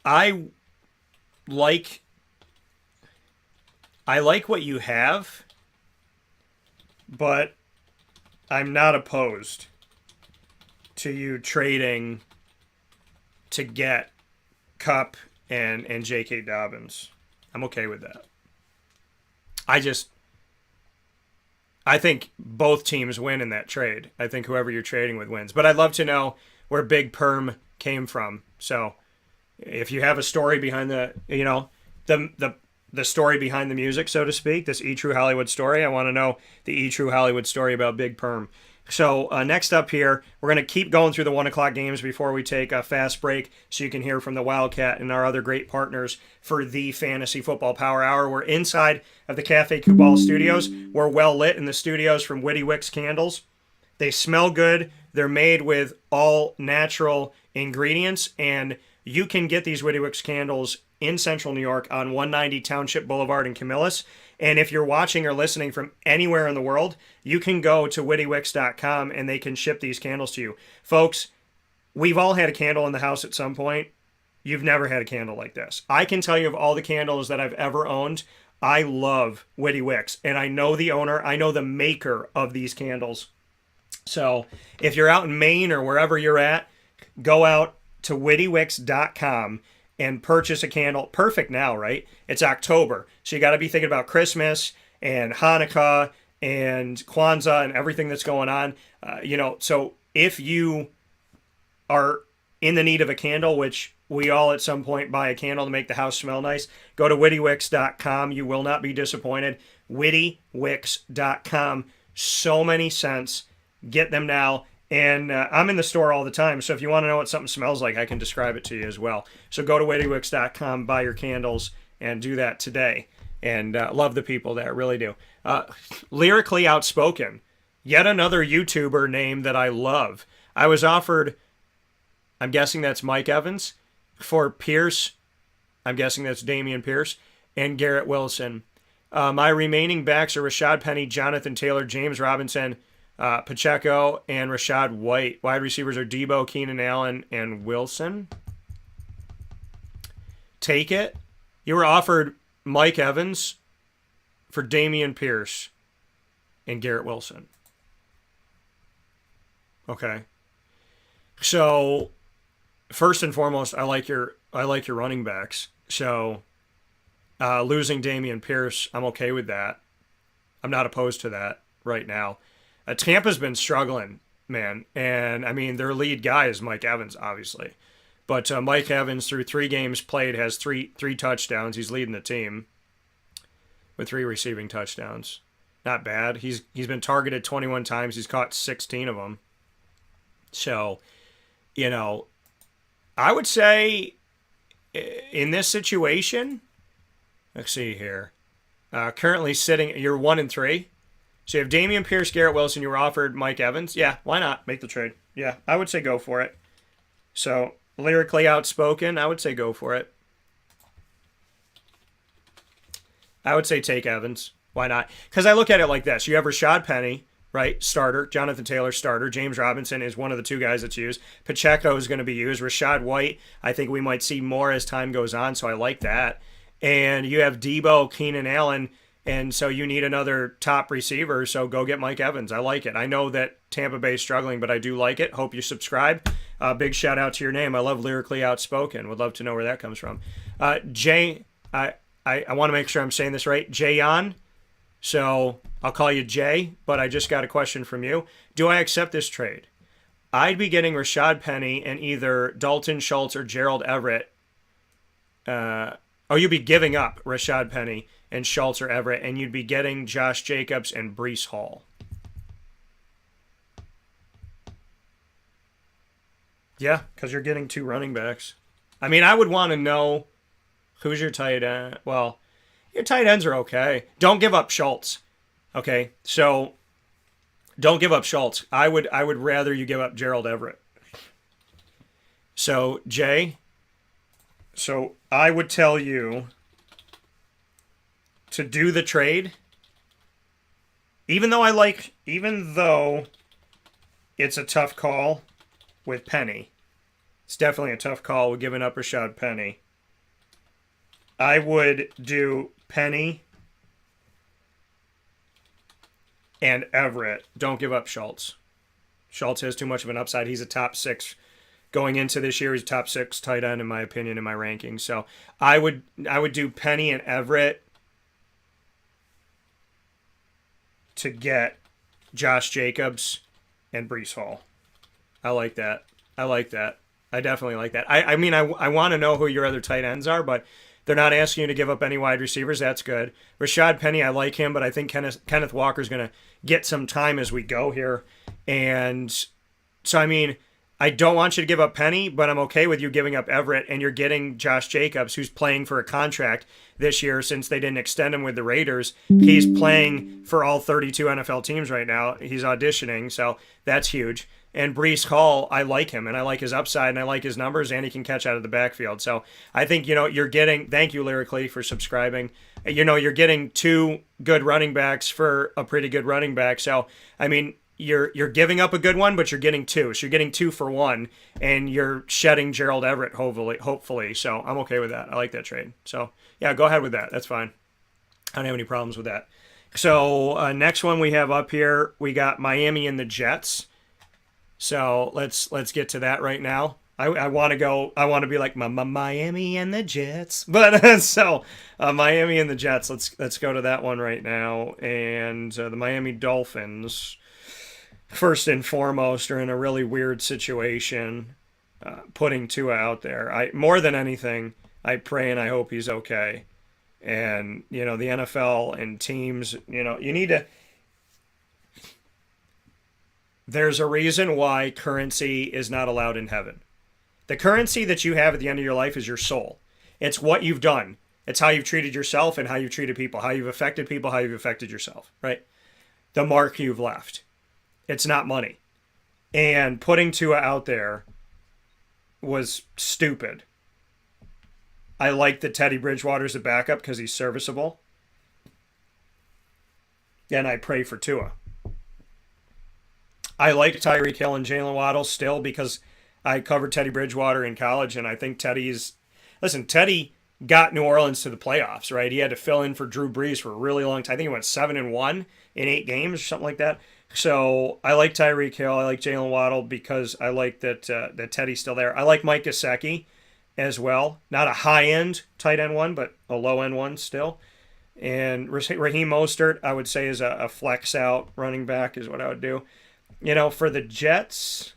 I like what you have, but I'm not opposed to you trading to get Kupp and J.K. Dobbins. I'm okay with that. I think both teams win in that trade. I think whoever you're trading with wins. But I'd love to know where Big Perm came from. So if you have a story behind the story behind the music, so to speak, this E True Hollywood story, I want to know the E True Hollywood story about Big Perm. So next up here, we're going to keep going through the 1 o'clock games before we take a fast break so you can hear from the Wildcat and our other great partners for the Fantasy Football Power Hour. We're inside of the Cafe Kubal studios. We're well lit in the studios from Witty Wicks candles. They smell good. They're made with all natural ingredients, and you can get these Witty Wicks candles in Central New York on 190 Township Boulevard in Camillus. And if you're watching or listening from anywhere in the world, you can go to wittywicks.com and they can ship these candles to you. Folks, we've all had a candle in the house at some point. You've never had a candle like this. I can tell you of all the candles that I've ever owned, I love Witty Wicks. And I know the owner, I know the maker of these candles. So if you're out in Maine or wherever you're at, go out to wittywicks.com and purchase a candle. Perfect now, right? It's October. So you got to be thinking about Christmas and Hanukkah and Kwanzaa and everything that's going on. So if you are in the need of a candle, which we all at some point buy a candle to make the house smell nice, go to wittywicks.com. You will not be disappointed. wittywicks.com. So many scents. Get them now. And I'm in the store all the time, so if you want to know what something smells like, I can describe it to you as well. So go to wittywicks.com, buy your candles, and do that today. And love the people there, really do. Lyrically Outspoken, yet another YouTuber name that I love. I was offered, I'm guessing that's Mike Evans, for Pierce, I'm guessing that's Damian Pierce, and Garrett Wilson. My remaining backs are Rashad Penny, Jonathan Taylor, James Robinson, Pacheco and Rashad White. Wide receivers are Debo, Keenan Allen, and Wilson. Take it. You were offered Mike Evans for Dameon Pierce and Garrett Wilson. Okay. So first and foremost, I like your running backs. So losing Dameon Pierce, I'm okay with that. I'm not opposed to that right now. Tampa's been struggling, man. And, I mean, their lead guy is Mike Evans, obviously. But Mike Evans, through 3 games played, has three touchdowns. He's leading the team with 3 receiving touchdowns. Not bad. He's been targeted 21 times. He's caught 16 of them. So, you know, I would say in this situation, let's see here. Currently sitting, you're 1-3. So you have Dameon Pierce, Garrett Wilson. You were offered Mike Evans. Yeah, why not make the trade? Yeah, I would say go for it. So lyrically outspoken, I would say go for it. I would say take Evans. Why not? Because I look at it like this. You have Rashad Penny, right? Starter. Jonathan Taylor, starter. James Robinson is one of the 2 guys that's used. Pacheco is going to be used. Rashad White, I think we might see more as time goes on, so I like that. And you have Debo, Keenan Allen, and so you need another top receiver, so go get Mike Evans. I like it. I know that Tampa Bay is struggling, but I do like it. Hope you subscribe. Big shout out to your name. I love lyrically outspoken. Would love to know where that comes from. Jay, I want to make sure I'm saying this right. Jayon. So I'll call you Jay, but I just got a question from you. Do I accept this trade? I'd be getting Rashad Penny and either Dalton Schultz or Gerald Everett. You'd be giving up Rashad Penny and Schultz or Everett, and you'd be getting Josh Jacobs and Breece Hall. Yeah, because you're getting 2 running backs. I mean, I would want to know who's your tight end. Well, your tight ends are okay. Don't give up Schultz. Okay, so don't give up Schultz. I would rather you give up Gerald Everett. So, Jay, so I would tell you to do the trade, even though it's a tough call with Penny. It's definitely a tough call with giving up Rashad Penny. I would do Penny and Everett. Don't give up Schultz. Schultz has too much of an upside. He's a top 6 going into this year. He's a top 6 tight end in my opinion, in my rankings. So I would do Penny and Everett to get Josh Jacobs and Breece Hall. I like that. I definitely like that. I mean, I want to know who your other tight ends are, but they're not asking you to give up any wide receivers. That's good. Rashad Penny, I like him, but I think Kenneth Walker's going to get some time as we go here. And so, I mean, I don't want you to give up Penny, but I'm okay with you giving up Everett, and you're getting Josh Jacobs, who's playing for a contract this year since they didn't extend him with the Raiders. He's playing for all 32 NFL teams right now. He's auditioning, so that's huge. And Breece Hall, I like him, and I like his upside, and I like his numbers, and he can catch out of the backfield. So I think, you're getting, thank you, Lyrically, for subscribing. You're getting 2 good running backs for a pretty good running back. So, I mean, you're giving up a good one, but you're getting 2. So you're getting 2 for 1, and you're shedding Gerald Everett, hopefully. So I'm okay with that. I like that trade. So, yeah, go ahead with that. That's fine. I don't have any problems with that. So next one we have up here, we got Miami and the Jets. So let's get to that right now. I want to be like Miami and the Jets. But so Miami and the Jets, let's go to that one right now. And the Miami Dolphins, first and foremost, are in a really weird situation, putting Tua out there. More than anything, I pray and I hope he's okay. And, the NFL and teams, you need to... There's a reason why currency is not allowed in heaven. The currency that you have at the end of your life is your soul. It's what you've done. It's how you've treated yourself and how you've treated people, how you've affected people, how you've affected yourself, right? The mark you've left. It's not money. And putting Tua out there was stupid. I like that Teddy Bridgewater's a backup because he's serviceable. And I pray for Tua. I like Tyreek Hill and Jalen Waddle still because I covered Teddy Bridgewater in college, and I think Teddy got New Orleans to the playoffs, right? He had to fill in for Drew Brees for a really long time. I think he went 7-1 in 8 games or something like that. So I like Tyreek Hill. I like Jalen Waddle because I like that Teddy's still there. I like Mike Gesicki as well. Not a high end tight end one, but a low end one still. And Raheem Mostert, I would say, is a flex out running back is what I would do. For the Jets,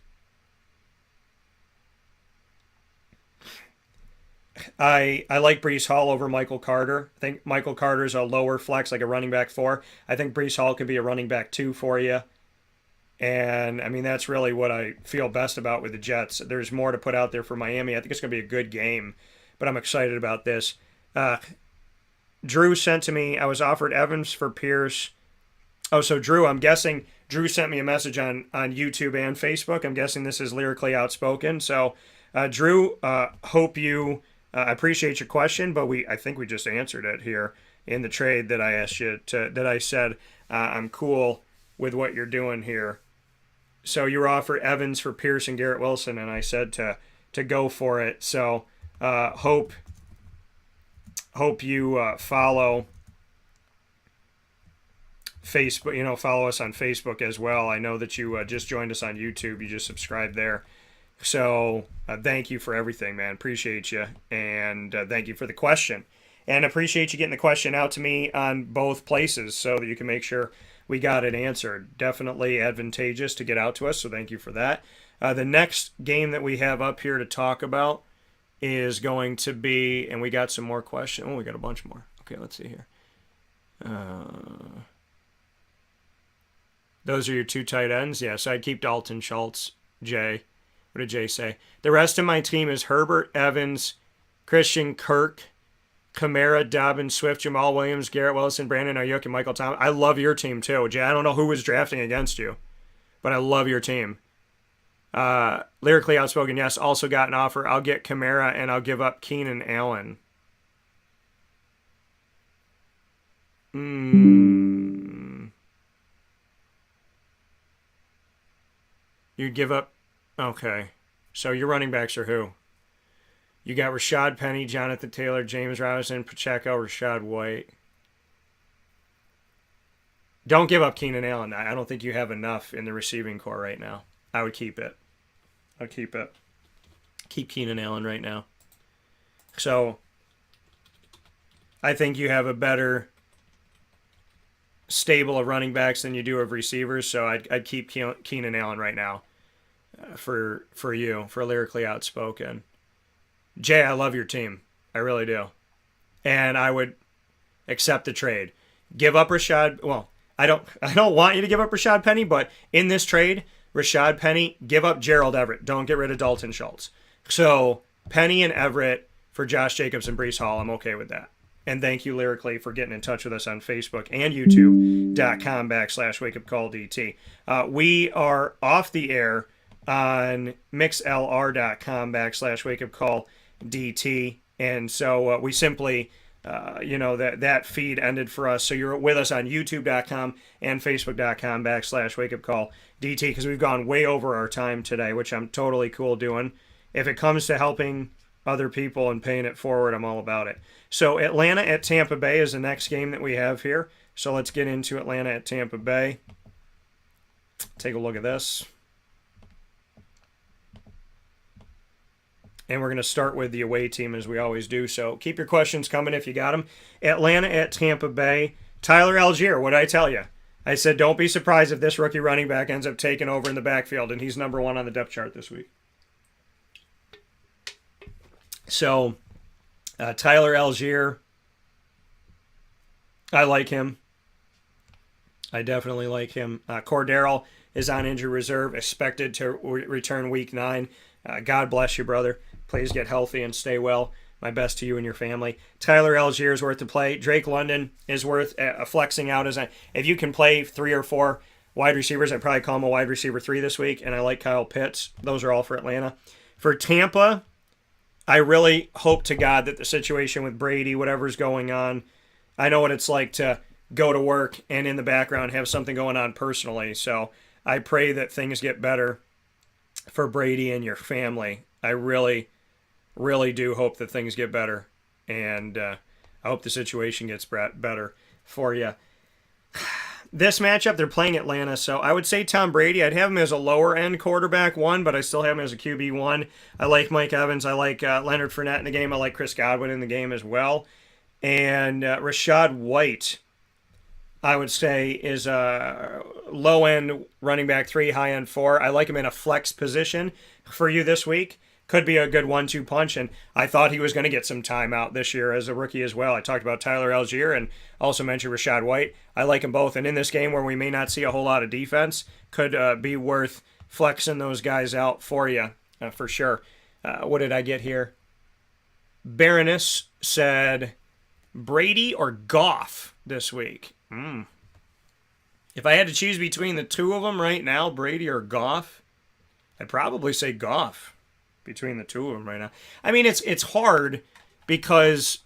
I like Brees Hall over Michael Carter. I think Michael Carter's a lower flex, like a running back 4. I think Brees Hall could be a running back 2 for you. And, I mean, that's really what I feel best about with the Jets. There's more to put out there for Miami. I think it's going to be a good game, but I'm excited about this. Drew sent to me, I was offered Evans for Pierce. Oh, so Drew, I'm guessing Drew sent me a message on YouTube and Facebook. I'm guessing this is Lyrically Outspoken. So, Drew, hope you... I appreciate your question, but I think we just answered it here in the trade that I asked you that I said I'm cool with what you're doing here. So you were offered Evans for Pierce and Garrett Wilson, and I said to go for it. So hope you follow Facebook. Follow us on Facebook as well. I know that you just joined us on YouTube. You just subscribed there. So thank you for everything, man. Appreciate you. And thank you for the question. And appreciate you getting the question out to me on both places so that you can make sure we got it answered. Definitely advantageous to get out to us, so thank you for that. The next game that we have up here to talk about is going to be, and we got some more questions. Oh, we got a bunch more. Okay, let's see here. Those are your 2 tight ends? Yeah, so I'd keep Dalton Schultz, Jay. What did Jay say? The rest of my team is Herbert, Evans, Christian Kirk, Kamara, Dobbins, Swift, Jamal Williams, Garrett Wilson, Brandon Ayuk, and Michael Thomas. I love your team too, Jay. I don't know who was drafting against you, but I love your team. Lyrically Outspoken, yes. Also got an offer. I'll get Kamara and I'll give up Keenan Allen. You'd give up. Okay. So your running backs are who? You got Rashad Penny, Jonathan Taylor, James Robinson, Pacheco, Rashad White. Don't give up Keenan Allen. I don't think you have enough in the receiving core right now. I would keep it. Keep Keenan Allen right now. So I think you have a better stable of running backs than you do of receivers. So I'd keep Keenan Allen right now. For you, for Lyrically Outspoken. Jay, I love your team. I really do. And I would accept the trade. Give up Rashad. Well, I don't want you to give up Rashad Penny, but in this trade, Rashad Penny, give up Gerald Everett. Don't get rid of Dalton Schultz. So Penny and Everett for Josh Jacobs and Brees Hall. I'm okay with that. And thank you, Lyrically, for getting in touch with us on Facebook and YouTube.com/wakeupcalldt. We are off the air on mixlr.com/wakeupcalldt. And so we simply, that feed ended for us. So you're with us on youtube.com and facebook.com/wakeupcalldt because we've gone way over our time today, which I'm totally cool doing. If it comes to helping other people and paying it forward, I'm all about it. So Atlanta at Tampa Bay is the next game that we have here. So let's get into Atlanta at Tampa Bay. Take a look at this. And we're going to start with the away team as we always do. So keep your questions coming if you got them. Atlanta at Tampa Bay. Tyler Algier, what did I tell you? I said don't be surprised if this rookie running back ends up taking over in the backfield, and he's number 1 on the depth chart this week. So Tyler Algier, I like him. I definitely like him. Cordero is on injury reserve, expected to return week 9. God bless you, brother. Please get healthy and stay well. My best to you and your family. Tyler Algier is worth the play. Drake London is worth flexing out. If you can play 3 or 4 wide receivers, I'd probably call him a wide receiver 3 this week, and I like Kyle Pitts. Those are all for Atlanta. For Tampa, I really hope to God that the situation with Brady, whatever's going on, I know what it's like to go to work and in the background have something going on personally. So I pray that things get better for Brady and your family. I really, really do hope that things get better. And I hope the situation gets better for you. This matchup, they're playing Atlanta, so I would say Tom Brady. I'd have him as a lower end quarterback one, but I still have him as a QB one. I like Mike Evans. I like Leonard Fournette in the game. I like Chris Godwin in the game as well. And Rachaad White, I would say, is a low end running back 3, high end 4. I like him in a flex position for you this week. Could be a good 1-2 punch, and I thought he was going to get some time out this year as a rookie as well. I talked about Tyler Algier and also mentioned Rachaad White. I like them both, and in this game where we may not see a whole lot of defense, could be worth flexing those guys out for you for sure. What did I get here? Baroness said Brady or Goff this week. If I had to choose between the two of them right now, Brady or Goff, I'd probably say Goff between the two of them right now. I mean, it's hard because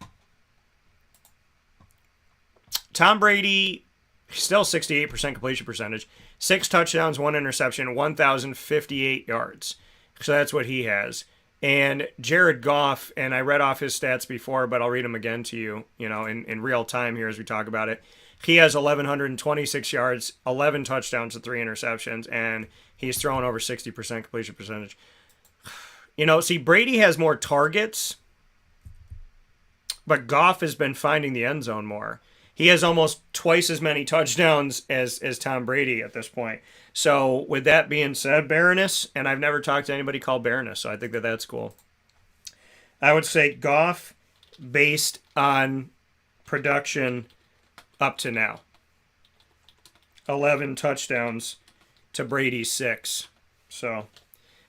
Tom Brady, still 68% completion percentage, 6 touchdowns, 1 interception, 1,058 yards. So that's what he has. And Jared Goff, and I read off his stats before, but I'll read them again to you, in real time here as we talk about it. He has 1,126 yards, 11 touchdowns, and 3 interceptions, and he's thrown over 60% completion percentage. See, Brady has more targets, but Goff has been finding the end zone more. He has almost twice as many touchdowns as Tom Brady at this point. So with that being said, Baroness, and I've never talked to anybody called Baroness, so I think that that's cool. I would say Goff based on production up to now. 11 touchdowns to Brady's 6. So,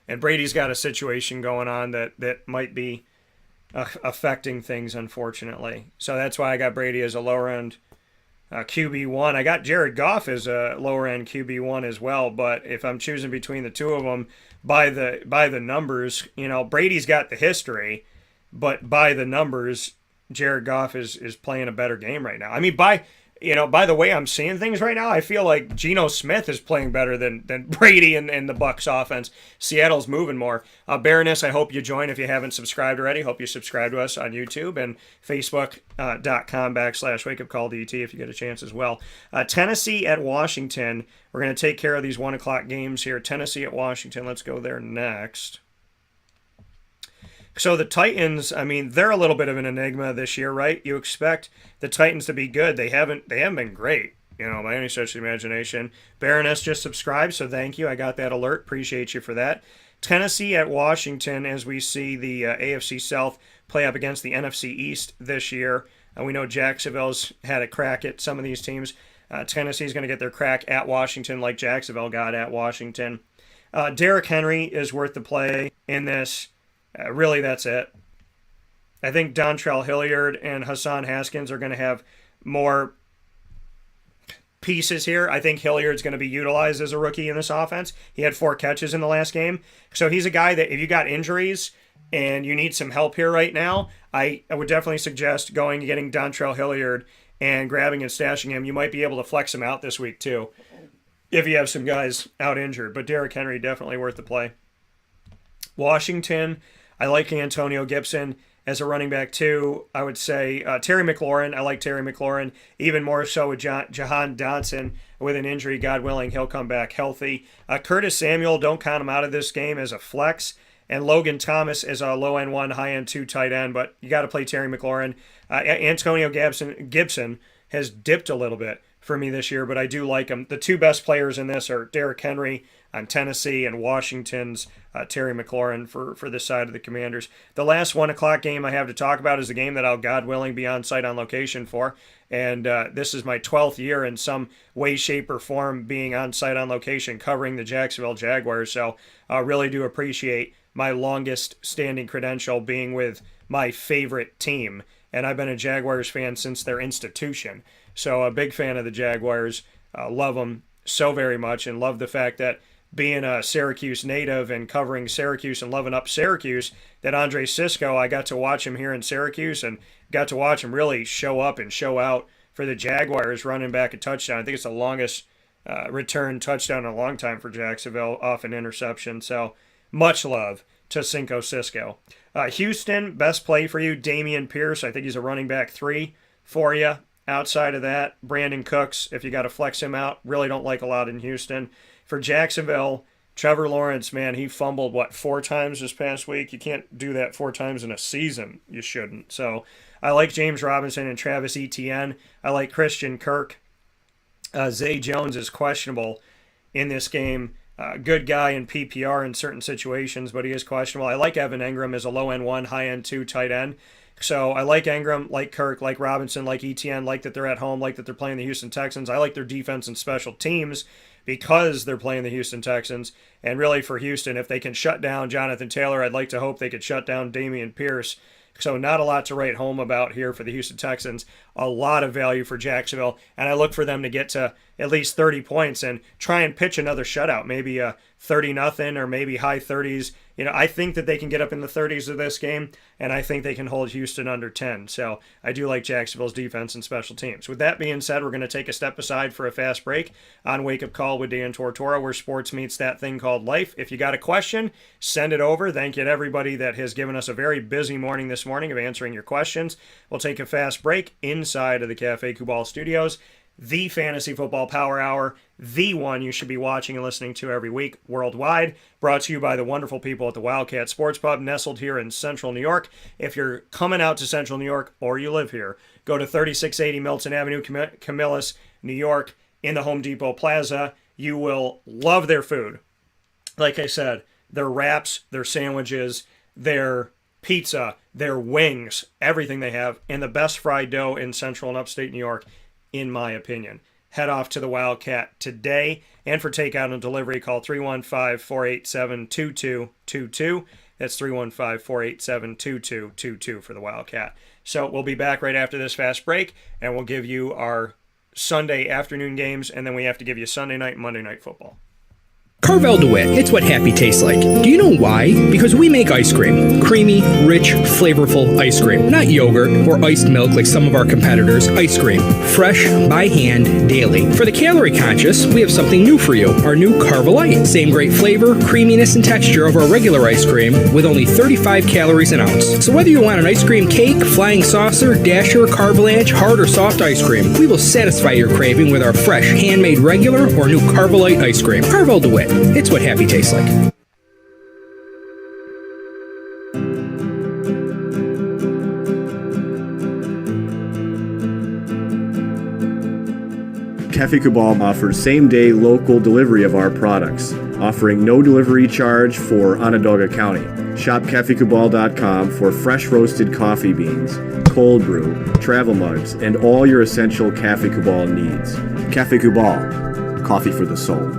and Brady's got a situation going on that might be affecting things, unfortunately. So that's why I got Brady as a lower end QB1. I got Jared Goff as a lower end QB1 as well, but if I'm choosing between the two of them by the numbers, Brady's got the history, but by the numbers, Jared Goff is playing a better game right now. I mean, by the way I'm seeing things right now, I feel like Geno Smith is playing better than Brady and the Bucs offense. Seattle's moving more. Baroness, I hope you join if you haven't subscribed already. Hope you subscribe to us on YouTube and Facebook.com/WakeUpCallDT if you get a chance as well. Tennessee at Washington. We're going to take care of these 1 o'clock games here. Tennessee at Washington. Let's go there next. So the Titans, I mean, they're a little bit of an enigma this year, right? You expect the Titans to be good. They haven't been great, by any stretch of the imagination. Baroness just subscribed, so thank you. I got that alert. Appreciate you for that. Tennessee at Washington, as we see the AFC South play up against the NFC East this year. We know Jacksonville's had a crack at some of these teams. Tennessee's going to get their crack at Washington like Jacksonville got at Washington. Derrick Henry is worth the play in this. Really, that's it. I think Dontrell Hilliard and Hassan Haskins are going to have more pieces here. I think Hilliard's going to be utilized as a rookie in this offense. He had 4 catches in the last game. So he's a guy that if you got injuries and you need some help here right now, I would definitely suggest going and getting Dontrell Hilliard and grabbing and stashing him. You might be able to flex him out this week too if you have some guys out injured. But Derrick Henry, definitely worth the play. Washington, I like Antonio Gibson as a running back too. I would say Terry McLaurin. I like Terry McLaurin even more so with Jahan Dotson with an injury. God willing, he'll come back healthy. Curtis Samuel, don't count him out of this game as a flex. And Logan Thomas as a low end 1, high end 2 tight end. But you got to play Terry McLaurin. Antonio Gibson has dipped a little bit for me this year, but I do like him. The 2 best players in this are Derrick Henry on Tennessee and Washington's Terry McLaurin for this side of the Commanders. The last 1 o'clock game I have to talk about is the game that I'll, God willing, be on site on location for. And this is my 12th year in some way, shape, or form being on site on location covering the Jacksonville Jaguars. So I really do appreciate my longest standing credential being with my favorite team. And I've been a Jaguars fan since their institution. So a big fan of the Jaguars. Love them so very much and love the fact that being a Syracuse native and covering Syracuse and loving up Syracuse, that Andre Sisco, I got to watch him here in Syracuse and got to watch him really show up and show out for the Jaguars running back a touchdown. I think it's the longest return touchdown in a long time for Jacksonville off an interception. So much love to Cinco Cisco. Houston, best play for you, Damian Pierce. I think he's a running back 3 for you. Outside of that, Brandon Cooks, if you got to flex him out, really don't like a lot in Houston. For Jacksonville, Trevor Lawrence, man, he fumbled, 4 times this past week? You can't do that 4 times in a season. You shouldn't. So I like James Robinson and Travis Etienne. I like Christian Kirk. Zay Jones is questionable in this game. Good guy in PPR in certain situations, but he is questionable. I like Evan Engram as a low-end 1, high-end 2 tight end. So I like Engram, like Kirk, like Robinson, like Etienne, like that they're at home, like that they're playing the Houston Texans. I like their defense and special teams because they're playing the Houston Texans. And really for Houston, if they can shut down Jonathan Taylor, I'd like to hope they could shut down Damian Pierce. So not a lot to write home about here for the Houston Texans. A lot of value for Jacksonville. And I look for them to get to at least 30 points and try and pitch another shutout, maybe a 30-0 or maybe high 30s. I think that they can get up in the 30s of this game, and I think they can hold Houston under 10. So I do like Jacksonville's defense and special teams. With that being said, we're going to take a step aside for a fast break on Wake Up Call with Dan Tortora, where sports meets that thing called life. If you got a question, send it over. Thank you to everybody that has given us a very busy morning this morning of answering your questions. We'll take a fast break inside of the Cafe Kubal Studios. The Fantasy Football Power Hour, the one you should be watching and listening to every week worldwide, brought to you by the wonderful people at the Wildcat Sports Pub, nestled here in Central New York. If you're coming out to Central New York or you live here, go to 3680 Milton Avenue, Camillus, New York, in the Home Depot Plaza. You will love their food. Like I said, their wraps, their sandwiches, their pizza, their wings, everything they have, and the best fried dough in Central and Upstate New York, in my opinion. Head off to the Wildcat today. And for takeout and delivery, call 315-487-2222. That's 315-487-2222 for the Wildcat. So we'll be back right after this fast break, and we'll give you our Sunday afternoon games, and then we have to give you Sunday night and Monday night football. Carvel DeWitt, it's what happy tastes like. Do you know why? Because we make ice cream. Creamy, rich, flavorful ice cream. Not yogurt or iced milk like some of our competitors. Ice cream. Fresh, by hand, daily. For the calorie conscious, we have something new for you. Our new Carvelite. Same great flavor, creaminess, and texture of our regular ice cream with only 35 calories an ounce. So whether you want an ice cream cake, flying saucer, dasher, carvalanche, hard or soft ice cream, we will satisfy your craving with our fresh, handmade regular or new Carvelite ice cream. Carvel DeWitt. It's what happy tastes like. Cafe Kubal offers same-day local delivery of our products, offering no delivery charge for Onondaga County. Shop cafekubal.com for fresh roasted coffee beans, cold brew, travel mugs, and all your essential Cafe Kubal needs. Cafe Kubal, coffee for the soul.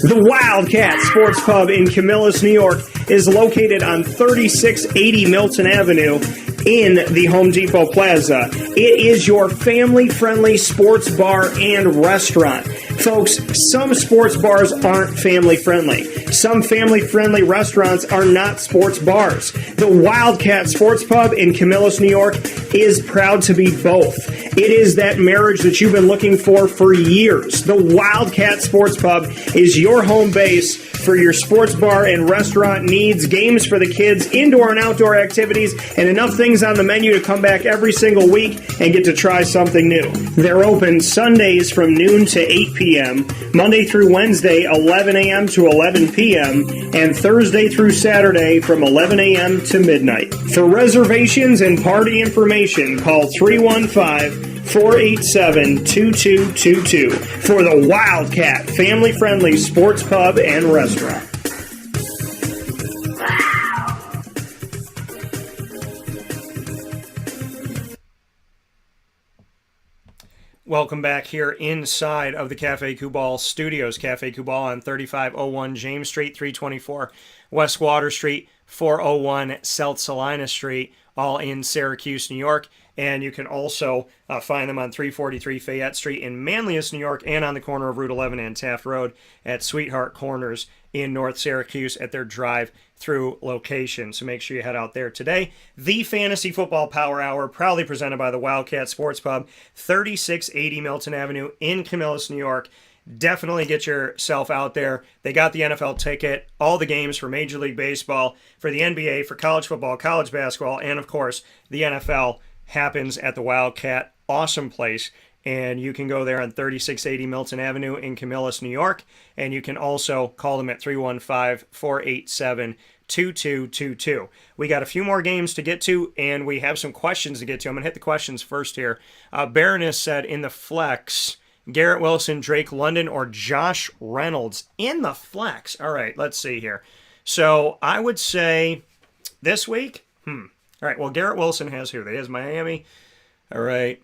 The Wildcat Sports Pub in Camillus, New York is located on 3680 Milton Avenue in the Home Depot Plaza. It is your family-friendly sports bar and restaurant. Folks, some sports bars aren't family-friendly. Some family-friendly restaurants are not sports bars. The Wildcat Sports Pub in Camillus, New York is proud to be both. It is that marriage that you've been looking for years. The Wildcat Sports Pub is your home base for your sports bar and restaurant needs, games for the kids, indoor and outdoor activities, and enough things on the menu to come back every single week and get to try something new. They're open Sundays from noon to 8 p.m., Monday through Wednesday, 11 a.m. to 11 p.m., and Thursday through Saturday from 11 a.m. to midnight. For reservations and party information, call 315-487-2222 for the Wildcat family-friendly sports pub and restaurant. Welcome back here inside of the Cafe Kubal Studios. Cafe Kubal on 3501 James Street, 324 West Water Street. 401 South Salina Street, all in Syracuse, New York. And you can also find them on 343 Fayette Street in Manlius, New York, and on the corner of Route 11 and Taft Road at Sweetheart Corners in North Syracuse at their drive-through location. So make sure you head out there today. The Fantasy Football Power Hour, proudly presented by the Wildcat Sports Pub, 3680 Milton Avenue in Camillus, New York. Definitely get yourself out there. They got the NFL ticket, all the games for Major League Baseball, for the NBA, for college football, college basketball, and of course, the NFL happens at the Wildcat. Awesome place. And you can go there on 3680 Milton Avenue in Camillus, New York. And you can also call them at 315-487-2222. We got a few more games to get to, and we have some questions to get to. I'm going to hit the questions first here. Baroness said, in the flex, Garrett Wilson, Drake London, or Josh Reynolds in the flex. All right, let's see here. So I would say this week, all right, well, Garrett Wilson has who? He has Miami. All right.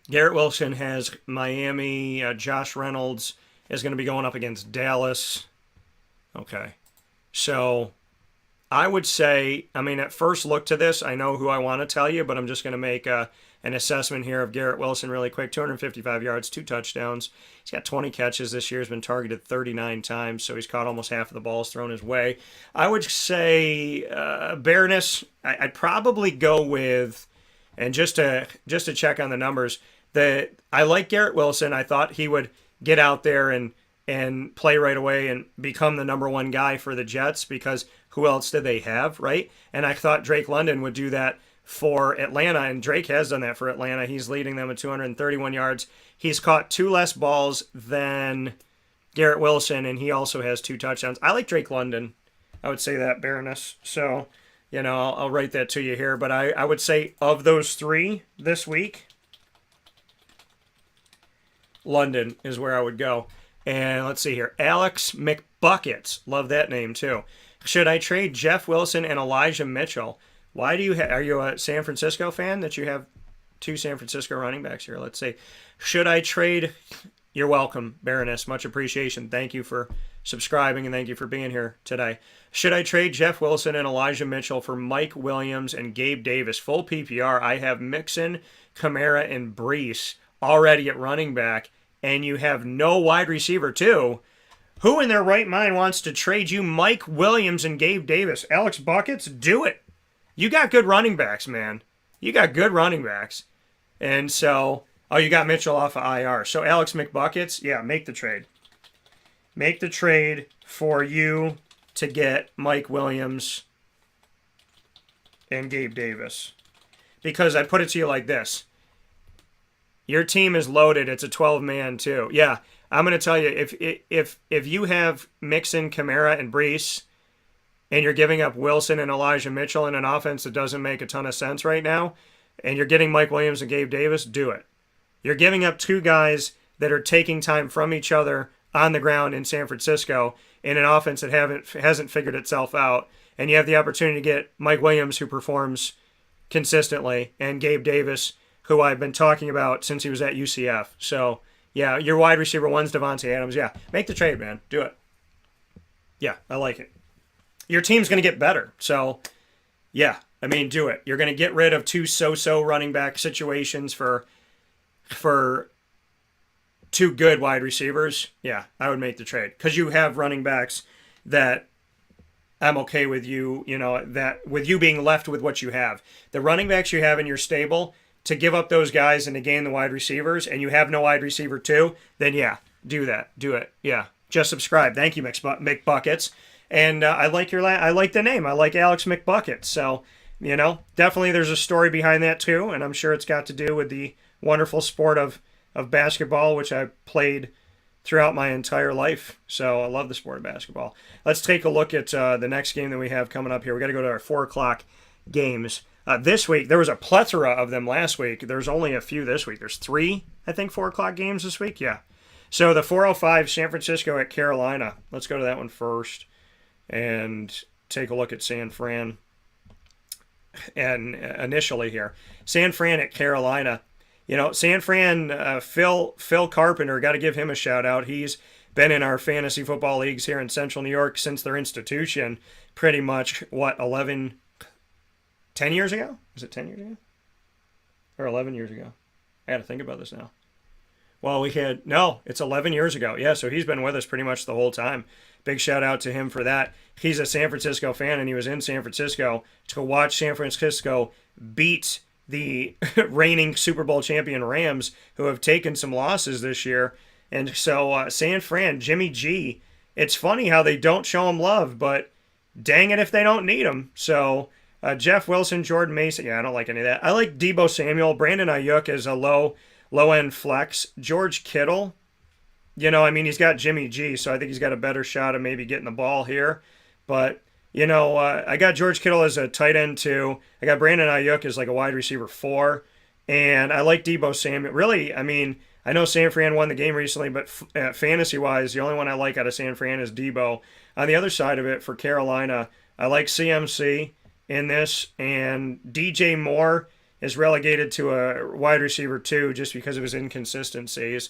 Garrett Wilson has Miami. Josh Reynolds is going to be going up against Dallas. Okay. So I would say, I mean, at first look to this, I know who I want to tell you, but I'm just going to make an assessment here of Garrett Wilson really quick. 255 yards, 2 touchdowns. He's got 20 catches this year. He's been targeted 39 times, so he's caught almost half of the balls thrown his way. I would say Baroness, I'd probably go with, and just to check on the numbers, that I like Garrett Wilson. I thought he would get out there and play right away and become the number one guy for the Jets, because who else did they have, right? And I thought Drake London would do that for Atlanta, and Drake has done that for Atlanta. He's leading them with 231 yards. He's caught 2 less balls than Garrett Wilson, and he also has 2 touchdowns. I like Drake London. I would say that, Baroness. So, I'll write that to you here. But I would say of those 3 this week, London is where I would go. And let's see here. Alex McBuckets. Love that name, too. Should I trade Jeff Wilson and Elijah Mitchell? Why do you are you a San Francisco fan that you have 2 San Francisco running backs here? Let's see. Should I trade? You're welcome, Baroness. Much appreciation. Thank you for subscribing, and thank you for being here today. Should I trade Jeff Wilson and Elijah Mitchell for Mike Williams and Gabe Davis? Full PPR. I have Mixon, Kamara, and Brees already at running back, and you have no wide receiver too. Who in their right mind wants to trade you Mike Williams and Gabe Davis? Alex Buckets, do it. You got good running backs, man. You got good running backs. And so, you got Mitchell off of IR. So Alex McBuckets, yeah, make the trade. Make the trade for you to get Mike Williams and Gabe Davis. Because I put it to you like this. Your team is loaded. It's a 12-man too. Yeah, I'm going to tell you, if you have Mixon, Kamara, and Brees, and you're giving up Wilson and Elijah Mitchell in an offense that doesn't make a ton of sense right now, and you're getting Mike Williams and Gabe Davis, do it. You're giving up 2 guys that are taking time from each other on the ground in San Francisco in an offense that hasn't figured itself out, and you have the opportunity to get Mike Williams, who performs consistently, and Gabe Davis, who I've been talking about since he was at UCF. So, yeah, your wide receiver 1's Devontae Adams. Yeah, make the trade, man. Do it. Yeah, I like it. Your team's going to get better. So, yeah, I mean, do it. You're going to get rid of 2 so-so running back situations for 2 good wide receivers. Yeah, I would make the trade. Because you have running backs that I'm okay with you, that with you being left with what you have. The running backs you have in your stable, to give up those guys and to gain the wide receivers, and you have no wide receiver too, then yeah, do that. Do it. Yeah. Just subscribe. Thank you, McBuckets. And I like I like the name. I like Alex McBuckets. So, definitely there's a story behind that too, and I'm sure it's got to do with the wonderful sport of basketball, which I played throughout my entire life. So I love the sport of basketball. Let's take a look at the next game that we have coming up here. We got to go to our 4 o'clock games. This week, there was a plethora of them last week. There's only a few this week. There's 3, I think, 4 o'clock games this week. Yeah. So the 4:05 San Francisco at Carolina. Let's go to that one first and take a look at San Fran. And initially here, San Fran at Carolina. San Fran, Phil Carpenter, got to give him a shout out. He's been in our fantasy football leagues here in Central New York since their institution, pretty much, 10 years ago? Was it 10 years ago? Or 11 years ago? I got to think about this now. Well, it's 11 years ago. Yeah, so he's been with us pretty much the whole time. Big shout out to him for that. He's a San Francisco fan, and he was in San Francisco to watch San Francisco beat the reigning Super Bowl champion Rams, who have taken some losses this year. And so San Fran, Jimmy G, it's funny how they don't show him love, but dang it if they don't need him. So Jeff Wilson, Jordan Mason, I don't like any of that. I like Deebo Samuel. Brandon Ayuk is a low-end flex. George Kittle, he's got Jimmy G, so I think he's got a better shot of maybe getting the ball here. But, I got George Kittle as a tight end 2. I got Brandon Ayuk as like a wide receiver 4. And I like Deebo Samuel. Really, I know San Fran won the game recently, but fantasy-wise, the only one I like out of San Fran is Deebo. On the other side of it, for Carolina, I like CMC in this, and DJ Moore is relegated to a wide receiver 2 just because of his inconsistencies.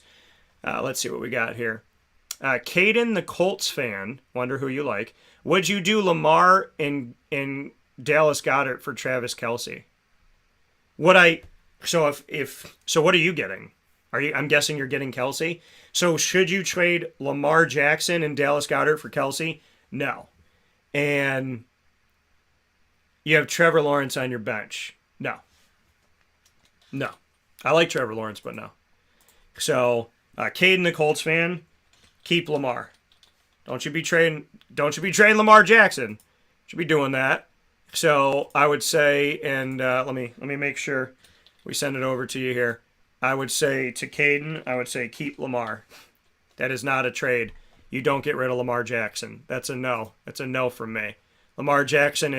Let's see what we got here. Caden, the Colts fan, wonder who you like. Would you do Lamar in Dallas Goedert for Travis Kelce? Would I? So so what are you getting? I'm guessing you're getting Kelce. So should you trade Lamar Jackson and Dallas Goedert for Kelce? No. And you have Trevor Lawrence on your bench? No. I like Trevor Lawrence, but no. So Caden, the Colts fan, keep Lamar. Don't you be trading Lamar Jackson. Should be doing that. So I would say, and let me make sure we send it over to you here. I would say to Caden, keep Lamar. That is not a trade. You don't get rid of Lamar Jackson. That's a no. That's a no from me. Lamar Jackson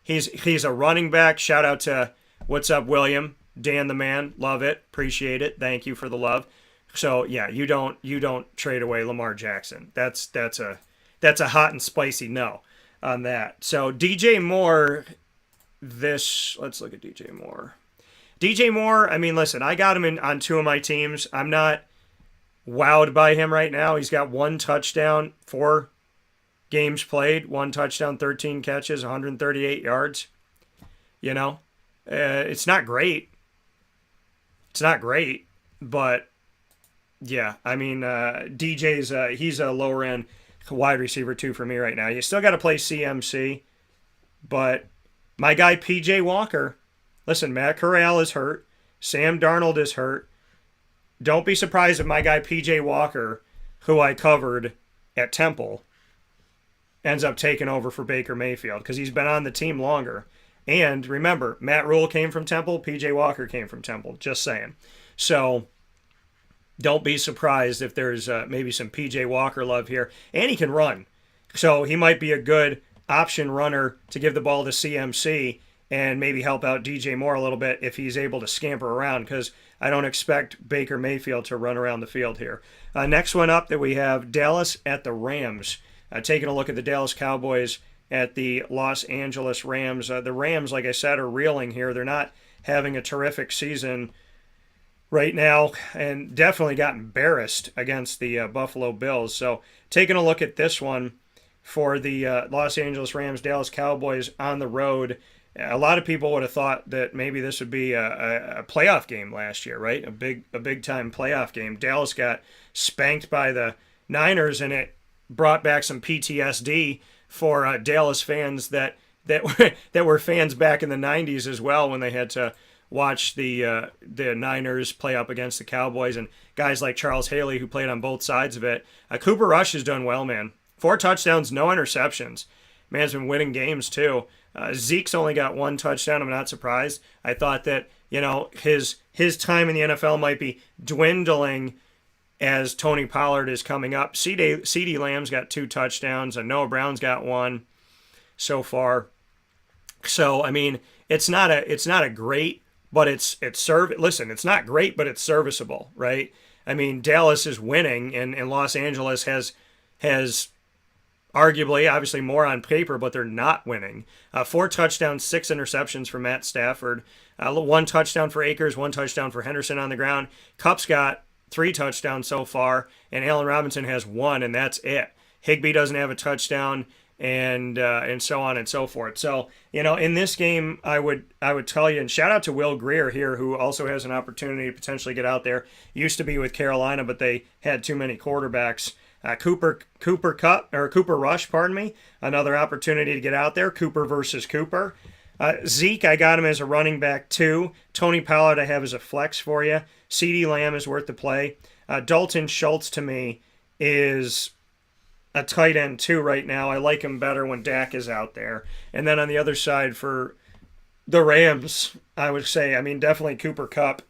he's a running back. Shout out to What's Up William, Dan the man. Love it. Appreciate it. Thank you for the love. So yeah, you don't trade away Lamar Jackson. That's a hot and spicy no on that. So DJ Moore, let's look at DJ Moore. DJ Moore, listen, I got him on 2 of my teams. I'm not wowed by him right now. He's got 1 touchdown, 4 games played, 1 touchdown, 13 catches, 138 yards. It's not great. But yeah, DJ's he's a lower end wide receiver 2 for me right now. You still got to play CMC, but my guy PJ Walker. Listen, Matt Corral is hurt. Sam Darnold is hurt. Don't be surprised if my guy P.J. Walker, who I covered at Temple, ends up taking over for Baker Mayfield because he's been on the team longer. And remember, Matt Rule came from Temple. P.J. Walker came from Temple. Just saying. So don't be surprised if there's maybe some P.J. Walker love here. And he can run. So he might be a good option runner to give the ball to CMC and maybe help out DJ Moore a little bit if he's able to scamper around, because I don't expect Baker Mayfield to run around the field here. Next one up that we have, Dallas at the Rams. Taking a look at the Dallas Cowboys at the Los Angeles Rams. The Rams, like I said, are reeling here. They're not having a terrific season right now and definitely got embarrassed against the Buffalo Bills. So taking a look at this one for the Los Angeles Rams, Dallas Cowboys on the road. A lot of people would have thought that maybe this would be a playoff game last year, right? A big time playoff game. Dallas got spanked by the Niners, and it brought back some PTSD for Dallas fans that were fans back in the 90s as well, when they had to watch the Niners play up against the Cowboys, and guys like Charles Haley who played on both sides of it. Cooper Rush has done well, man. 4 touchdowns, no interceptions. Man's been winning games too. Zeke's only got 1 touchdown. I'm not surprised. I thought that, his time in the NFL might be dwindling as Tony Pollard is coming up. CeeDee Lamb's got 2 touchdowns, and Noah Brown's got 1 so far. So, it's not a great, but listen, it's not great, but it's serviceable, right? Dallas is winning, and Los Angeles has arguably, obviously more on paper, but they're not winning. 4 touchdowns, 6 interceptions for Matt Stafford. 1 touchdown for Akers, 1 touchdown for Henderson on the ground. Kupp's got 3 touchdowns so far, and Allen Robinson has 1, and that's it. Higbee doesn't have a touchdown, and so on and so forth. So, in this game, I would tell you, and shout out to Will Greer here, who also has an opportunity to potentially get out there. Used to be with Carolina, but they had too many quarterbacks. Cooper Rush, another opportunity to get out there. Cooper versus Cooper. Zeke, I got him as a running back too. Tony Pollard, I have as a flex for you. CeeDee Lamb is worth the play. Dalton Schultz to me is a tight end too right now. I like him better when Dak is out there. And then on the other side for the Rams, I would say, definitely Cooper Kupp.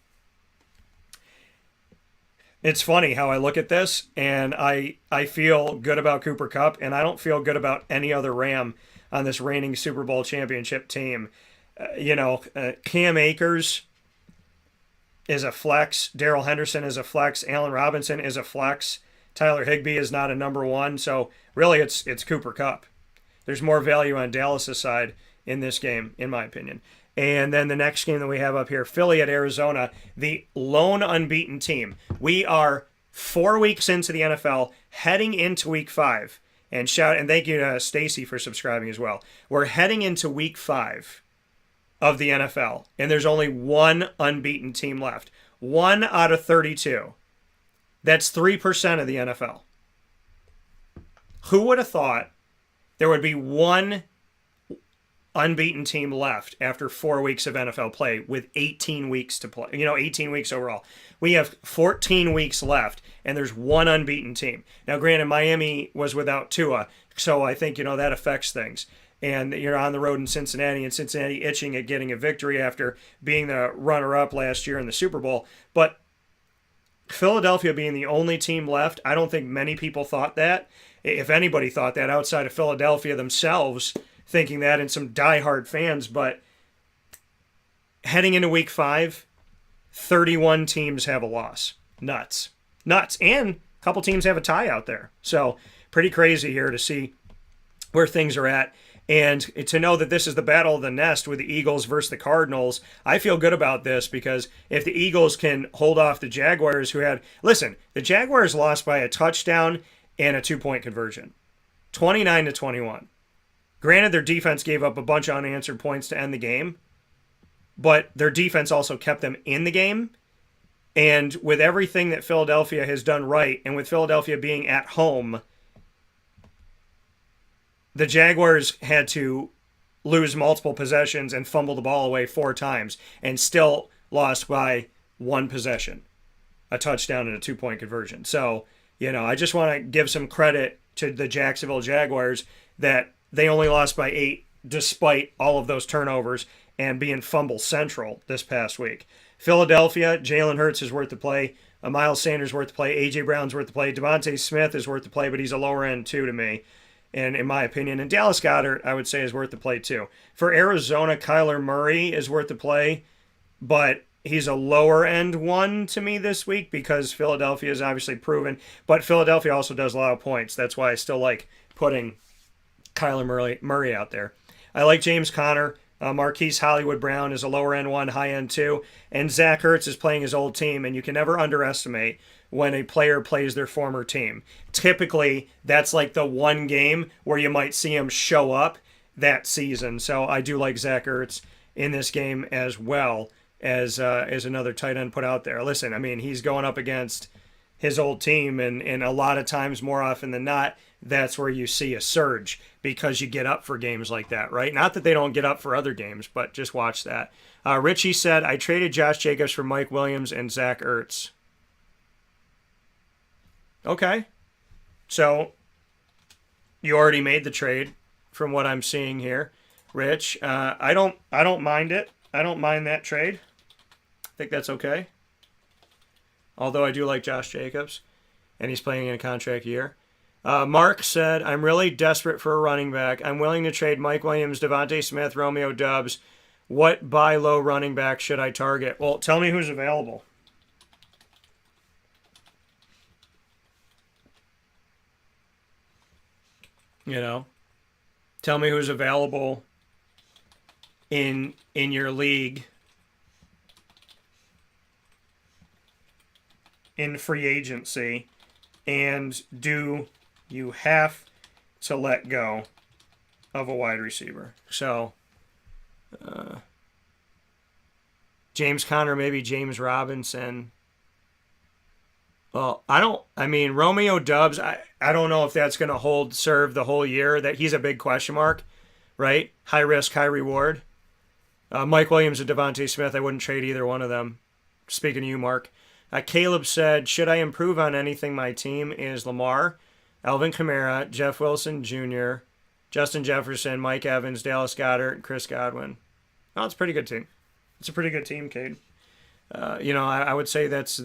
It's funny how I look at this, and I feel good about Cooper Kupp, and I don't feel good about any other Ram on this reigning Super Bowl championship team. Cam Akers is a flex. Darrell Henderson is a flex. Allen Robinson is a flex. Tyler Higbee is not a number 1. So really it's Cooper Kupp. There's more value on Dallas' side in this game, in my opinion. And then the next game that we have up here, Philly at Arizona, the lone unbeaten team. We are 4 weeks into the NFL, heading into week 5. And thank you to Stacy for subscribing as well. We're heading into week 5 of the NFL, and there's only one unbeaten team left. 1 out of 32. That's 3% of the NFL. Who would have thought there would be one unbeaten team left after 4 weeks of NFL play with 18 weeks to play? 18 weeks overall. We have 14 weeks left, and there's one unbeaten team. Now, granted, Miami was without Tua, so I think, that affects things. And you're on the road in Cincinnati, and Cincinnati itching at getting a victory after being the runner-up last year in the Super Bowl. But Philadelphia being the only team left, I don't think many people thought that. If anybody thought that outside of Philadelphia themselves, thinking that, and some diehard fans. But heading into week 5, 31 teams have a loss. Nuts. And a couple teams have a tie out there. So pretty crazy here to see where things are at. And to know that this is the battle of the nest with the Eagles versus the Cardinals, I feel good about this, because if the Eagles can hold off the Jaguars, the Jaguars lost by a touchdown and a 2-point conversion, 29-21. Granted, their defense gave up a bunch of unanswered points to end the game, but their defense also kept them in the game. And with everything that Philadelphia has done right, and with Philadelphia being at home, the Jaguars had to lose multiple possessions and fumble the ball away 4 times and still lost by 1 possession, a touchdown and a 2-point conversion. So, I just want to give some credit to the Jacksonville Jaguars that they only lost by 8 despite all of those turnovers and being fumble central this past week. Philadelphia, Jalen Hurts is worth the play. Miles Sanders worth the play. A.J. Brown's worth the play. Devontae Smith is worth the play, but he's a lower end too to me, and in my opinion. And Dallas Goedert, I would say, is worth the play too. For Arizona, Kyler Murray is worth the play, but he's a lower end one to me this week because Philadelphia is obviously proven. But Philadelphia also does a lot of points. That's why I still like putting Kyler Murray out there. I like James Conner. Marquise Hollywood Brown is a lower end one, high end two. And Zach Ertz is playing his old team, and you can never underestimate when a player plays their former team. Typically, that's like the one game where you might see him show up that season. So I do like Zach Ertz in this game as well as another tight end put out there. Listen, I mean, he's going up against his old team, and a lot of times, more often than not, that's where you see a surge because you get up for games like that, right? Not that they don't get up for other games, but just watch that. Richie said, I traded Josh Jacobs for Mike Williams and Zach Ertz. Okay. So you already made the trade from what I'm seeing here, Rich. I don't mind it. I don't mind that trade. I think that's okay. Although I do like Josh Jacobs, and he's playing in a contract year. Mark said, I'm really desperate for a running back. I'm willing to trade Mike Williams, Devontae Smith, Romeo Doubs. What buy low running back should I target? Well, tell me who's available. Tell me who's available in your league. in free agency, and do you have to let go of a wide receiver? So, James Conner, maybe James Robinson. Well, Romeo Doubs, I don't know if that's going to serve the whole year. That he's a big question mark, right? High risk, high reward. Mike Williams and Devontae Smith, I wouldn't trade either one of them. Speaking to you, Mark. Caleb said, should I improve on anything? My team is Lamar, Alvin Kamara, Jeff Wilson Jr., Justin Jefferson, Mike Evans, Dallas Goedert, and Chris Godwin. Oh, it's a pretty good team. It's a pretty good team, Cade. I would say that's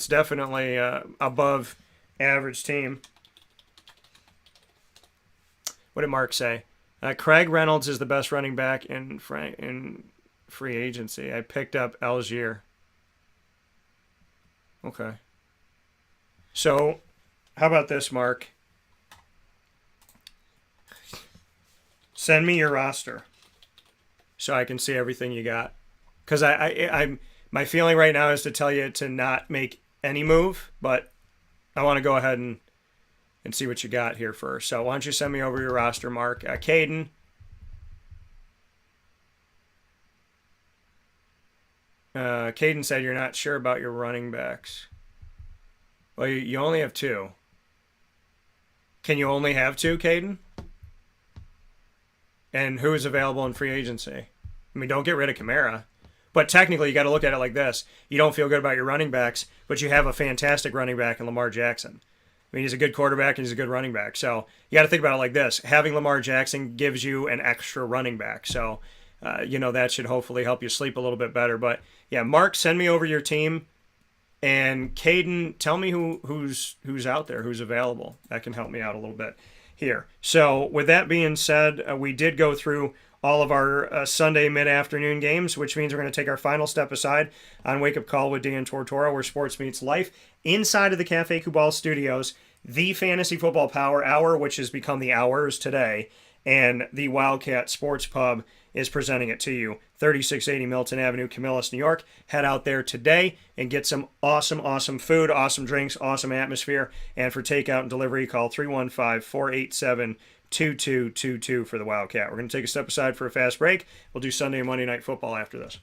definitely above average team. What did Mark say? Craig Reynolds is the best running back in free agency. I picked up Algier. Okay. So, how about this, Mark? Send me your roster so I can see everything you got. Because my feeling right now is to tell you to not make any move, but I want to go ahead and see what you got here first. So why don't you send me over your roster, Mark? Caden. Caden said you're not sure about your running backs. Well, you only have two. Can you only have two, Caden? And who is available in free agency? I mean, don't get rid of Kamara. But technically, you got to look at it like this. You don't feel good about your running backs, but you have a fantastic running back in Lamar Jackson. I mean, he's a good quarterback and he's a good running back. So you got to think about it like this. Having Lamar Jackson gives you an extra running back. So, that should hopefully help you sleep a little bit better. But, yeah, Mark, send me over your team. And Caden, tell me who's out there, who's available. That can help me out a little bit here. So with that being said, we did go through all of our Sunday mid-afternoon games, which means we're going to take our final step aside on Wake Up Call with Dan Tortora, where sports meets life, inside of the Cafe Kubal Studios, the Fantasy Football Power Hour, which has become the Hours today, and the Wildcat Sports Pub is presenting it to you. 3680 Milton Avenue, Camillus, New York. Head out there today and get some awesome, awesome food, awesome drinks, awesome atmosphere. And for takeout and delivery, call 315-487-2222 for the Wildcat. We're going to take a step aside for a fast break. We'll do Sunday and Monday Night Football after this.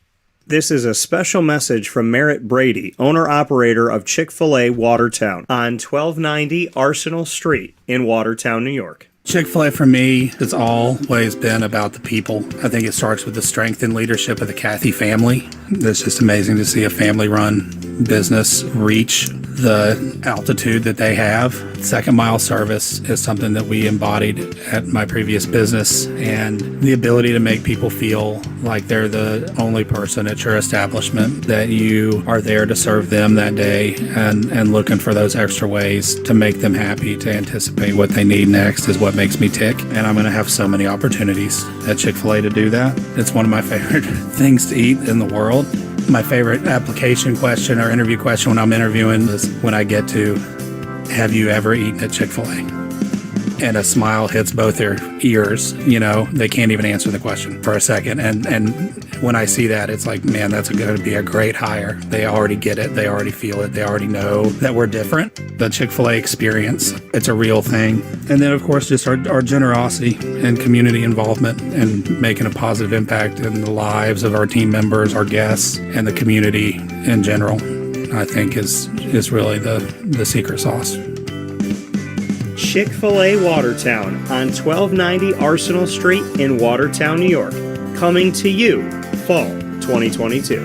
This is a special message from Merritt Brady, owner-operator of Chick-fil-A Watertown on 1290 Arsenal Street in Watertown, New York. Chick-fil-A for me has always been about the people. I think it starts with the strength and leadership of the Cathy family. It's just amazing to see a family-run business reach the altitude that they have. Second mile service is something that we embodied at my previous business, and the ability to make people feel like they're the only person at your establishment, that you are there to serve them that day and looking for those extra ways to make them happy, to anticipate what they need next is what makes me tick. And I'm going to have so many opportunities at Chick-fil-A to do that. It's one of my favorite things to eat in the world. My favorite application question or interview question when I'm interviewing is when I get to, have you ever eaten at Chick-fil-A? And a smile hits both their ears. They can't even answer the question for a second. And when I see that, it's like, man, that's going to be a great hire. They already get it. They already feel it. They already know that we're different. The Chick-fil-A experience, it's a real thing. And then, of course, just our generosity and community involvement and making a positive impact in the lives of our team members, our guests, and the community in general, I think is really the secret sauce. Chick-fil-A Watertown on 1290 Arsenal Street in Watertown, New York. Coming to you, fall 2022.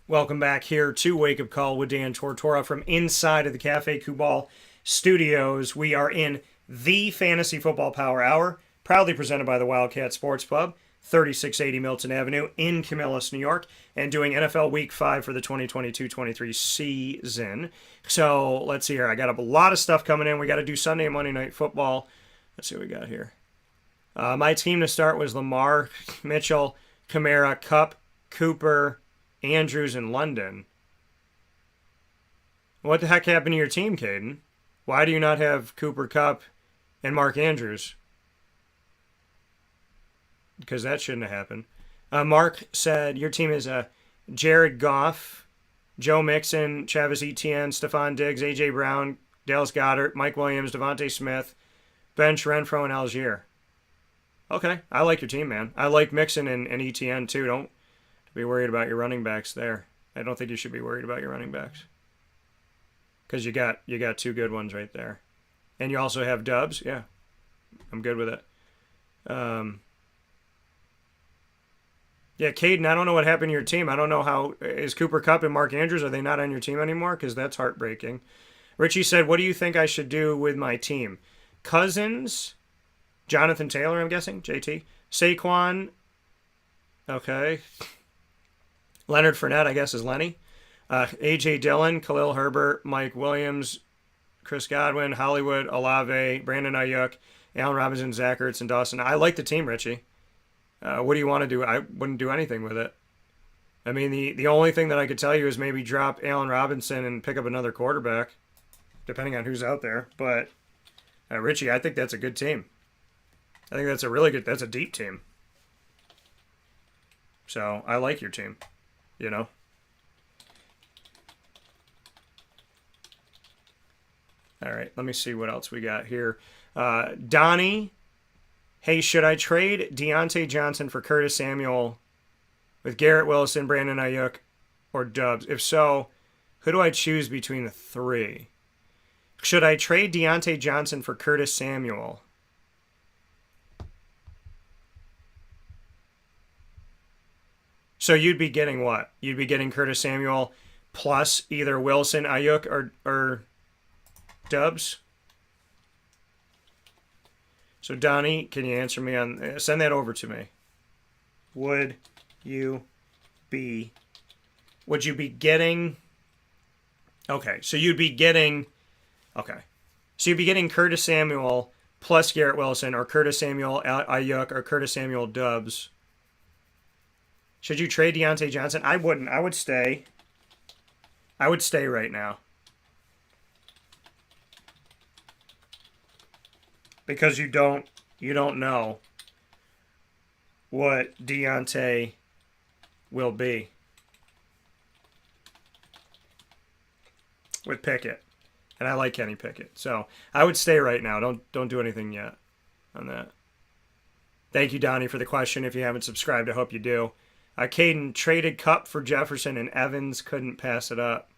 Welcome back here to Wake Up Call with Dan Tortora from inside of the Cafe Kubal Studios. We are in the Fantasy Football Power Hour, proudly presented by the Wildcat Sports Pub, 3680 Milton Avenue in Camillus, New York, and doing NFL Week 5 for the 2022-23 season. So let's see here. I got a lot of stuff coming in. We got to do Sunday and Monday Night Football. Let's see what we got here. My team to start was Lamar, Mitchell, Kamara, Kupp, Cooper, Andrews, and London. What the heck happened to your team, Caden? Why do you not have Cooper, Kupp, and Mark Andrews? because that shouldn't have happened. Mark said your team is Jared Goff, Joe Mixon, Travis Etienne, Stephon Diggs, A.J. Brown, Dallas Goedert, Mike Williams, Devontae Smith, bench Renfro, and Algier. Okay, I like your team, man. I like Mixon and Etienne too. Don't be worried about your running backs there. I don't think you should be worried about your running backs because you got two good ones right there, and you also have Dubs. Yeah, I'm good with it. Yeah, Caden, I don't know what happened to your team. I don't know how is Cooper Kupp and Mark Andrews, are they not on your team anymore? Because that's heartbreaking. Richie said, what do you think I should do with my team? Cousins, Jonathan Taylor, I'm guessing, JT, Saquon, okay. Leonard Fournette, I guess, is Lenny. A.J. Dillon, Khalil Herbert, Mike Williams, Chris Godwin, Hollywood, Olave, Brandon Ayuk, Allen Robinson, Zach Ertz, and Dawson. I like the team, Richie. What do you want to do? I wouldn't do anything with it. I mean, the only thing that I could tell you is maybe drop Allen Robinson and pick up another quarterback, depending on who's out there. But, Richie, I think that's a good team. I think that's a deep team. So, I like your team, you know. All right, let me see what else we got here. Donnie, hey, should I trade Deontay Johnson for Curtis Samuel with Garrett Wilson, Brandon Ayuk, or Dubs? If so, who do I choose between the three? Should I trade Deontay Johnson for Curtis Samuel? So you'd be getting what? You'd be getting Curtis Samuel plus either Wilson, Ayuk, or Dubs? So Donnie, can you answer me on? Send that over to me. Would you be getting? Okay, so you'd be getting. Okay, so you'd be getting Curtis Samuel plus Garrett Wilson, or Curtis Samuel Ayuk, or Curtis Samuel Dubs. Should you trade Deontay Johnson? I wouldn't. I would stay. I would stay right now. Because you don't know what Deontay will be with Pickett. And I like Kenny Pickett. So I would stay right now. Don't do anything yet on that. Thank you, Donnie, for the question. If you haven't subscribed, I hope you do. Caden traded Kupp for Jefferson and Evans couldn't pass it up.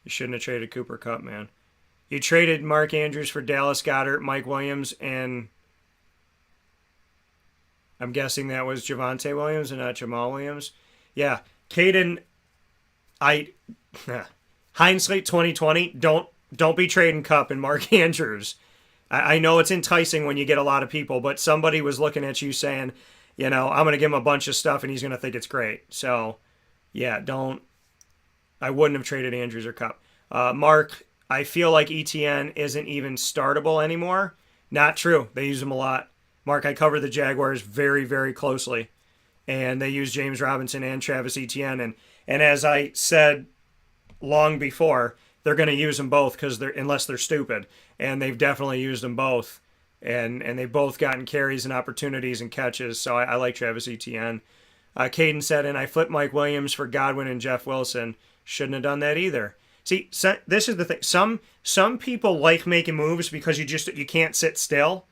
You shouldn't have traded Cooper Kupp, man. You traded Mark Andrews for Dallas Goedert, Mike Williams, and I'm guessing that was Javonte Williams and not Jamal Williams. Yeah, Caden, hindsight 2020, don't be trading Kupp and Mark Andrews. I know it's enticing when you get a lot of people, but somebody was looking at you saying, you know, I'm going to give him a bunch of stuff and he's going to think it's great. So, yeah, I wouldn't have traded Andrews or Kupp. Mark, I feel like ETN isn't even startable anymore. Not true. They use him a lot. Mark, I cover the Jaguars very, very closely. And they use James Robinson and Travis Etienne. And as I said long before, they're going to use them both unless they're stupid. And they've definitely used them both. And they've both gotten carries and opportunities and catches. So I like Travis Etienne. Caden said, and I flipped Mike Williams for Godwin and Jeff Wilson. Shouldn't have done that either. See, this is the thing. Some people like making moves because you can't sit still,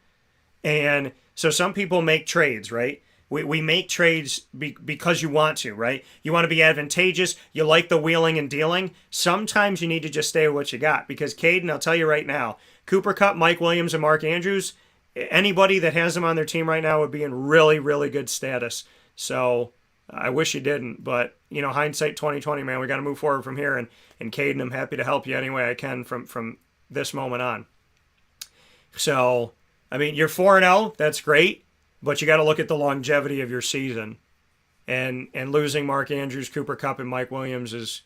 and so some people make trades, right? We make trades because you want to, right? You want to be advantageous. You like the wheeling and dealing. Sometimes you need to just stay with what you got because Caden, I'll tell you right now, Cooper Kupp, Mike Williams, and Mark Andrews, anybody that has them on their team right now would be in really, really good status. So I wish you didn't, but you know, hindsight 2020, man, we got to move forward from here. And Caden, I'm happy to help you any way I can from this moment on. So, I mean, you're 4-0, that's great, but you got to look at the longevity of your season. And losing Mark Andrews, Cooper Kupp, and Mike Williams is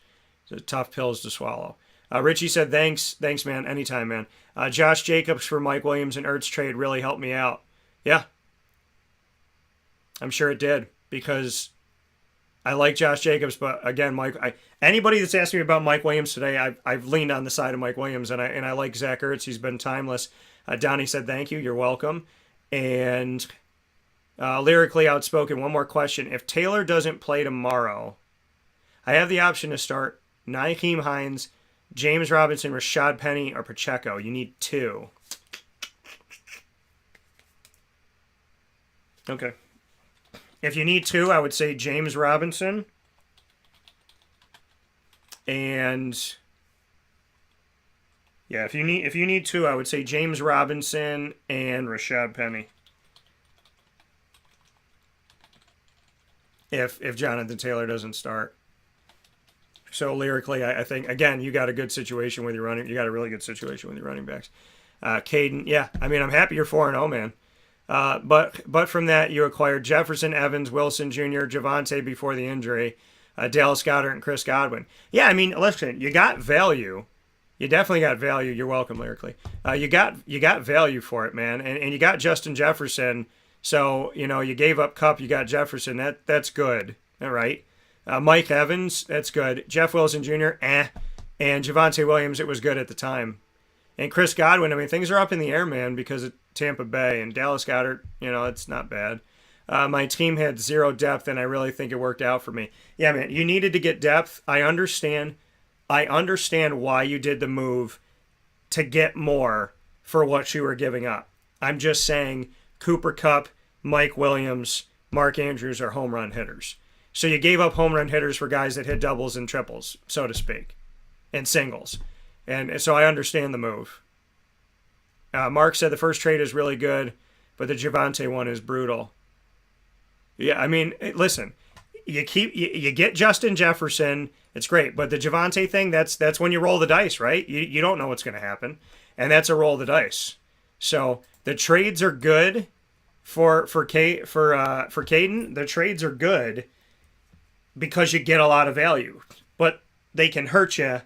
tough pills to swallow. Richie said, thanks, man, anytime, man. Josh Jacobs for Mike Williams and Ertz trade really helped me out. Yeah, I'm sure it did because I like Josh Jacobs, but again, anybody that's asked me about Mike Williams today, I've leaned on the side of Mike Williams, and I like Zach Ertz. He's been timeless. Donnie said, thank you. You're welcome. And Lyrically outspoken. One more question. If Taylor doesn't play tomorrow, I have the option to start Nyheim Hines, James Robinson, Rashad Penny, or Pacheco. You need 2. Okay. If you need 2, I would say James Robinson. And yeah, if you need 2, I would say James Robinson and Rashad Penny. If Jonathan Taylor doesn't start. So lyrically, I think, again, you got a good situation with your running. You got a really good situation with your running backs. Caden, yeah, I mean, I'm happy you're 4-0, man. But from that, you acquired Jefferson, Evans, Wilson Jr., Javonte before the injury, Dallas Goedert, and Chris Godwin. Yeah, I mean, listen, you got value. You definitely got value. You're welcome, lyrically. You got value for it, man. And you got Justin Jefferson. So, you gave up Kupp, you got Jefferson. That's good. All right. Mike Evans, that's good. Jeff Wilson Jr., And Javonte Williams, it was good at the time. And Chris Godwin, I mean, things are up in the air, man, because of Tampa Bay. And Dallas Goedert, it's not bad. My team had 0 depth, and I really think it worked out for me. Yeah, man, you needed to get depth. I understand why you did the move to get more for what you were giving up. I'm just saying Cooper Kupp, Mike Williams, Mark Andrews are home run hitters. So you gave up home run hitters for guys that hit doubles and triples, so to speak, and singles. And so I understand the move. Mark said the first trade is really good, but the Javonte one is brutal. Yeah, I mean, listen, you get Justin Jefferson, it's great, but the Javonte thing, that's when you roll the dice, right? You don't know what's going to happen, and that's a roll of the dice. So the trades are good for Caden. The trades are good because you get a lot of value, but they can hurt you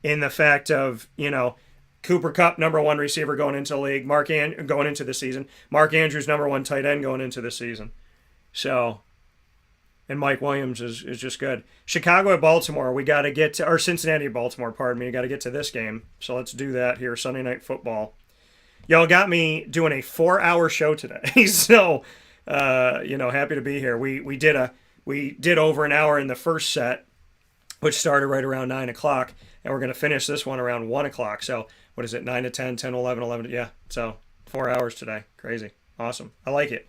in the fact of, Cooper Kupp, number 1 receiver going into the league, going into the season, Mark Andrews, number 1 tight end going into the season. So, and Mike Williams is just good. Chicago at Baltimore, we got to get to, or Cincinnati at Baltimore, pardon me, we got to get to this game. So let's do that here, Sunday Night Football. Y'all got me doing a 4-hour show today. So, happy to be here. We did over an hour in the first set, which started right around 9 o'clock, and we're going to finish this one around 1 o'clock. So, what is it, 9 to 10, 10 to 11, 11 to, yeah, so 4 hours today. Crazy. Awesome. I like it.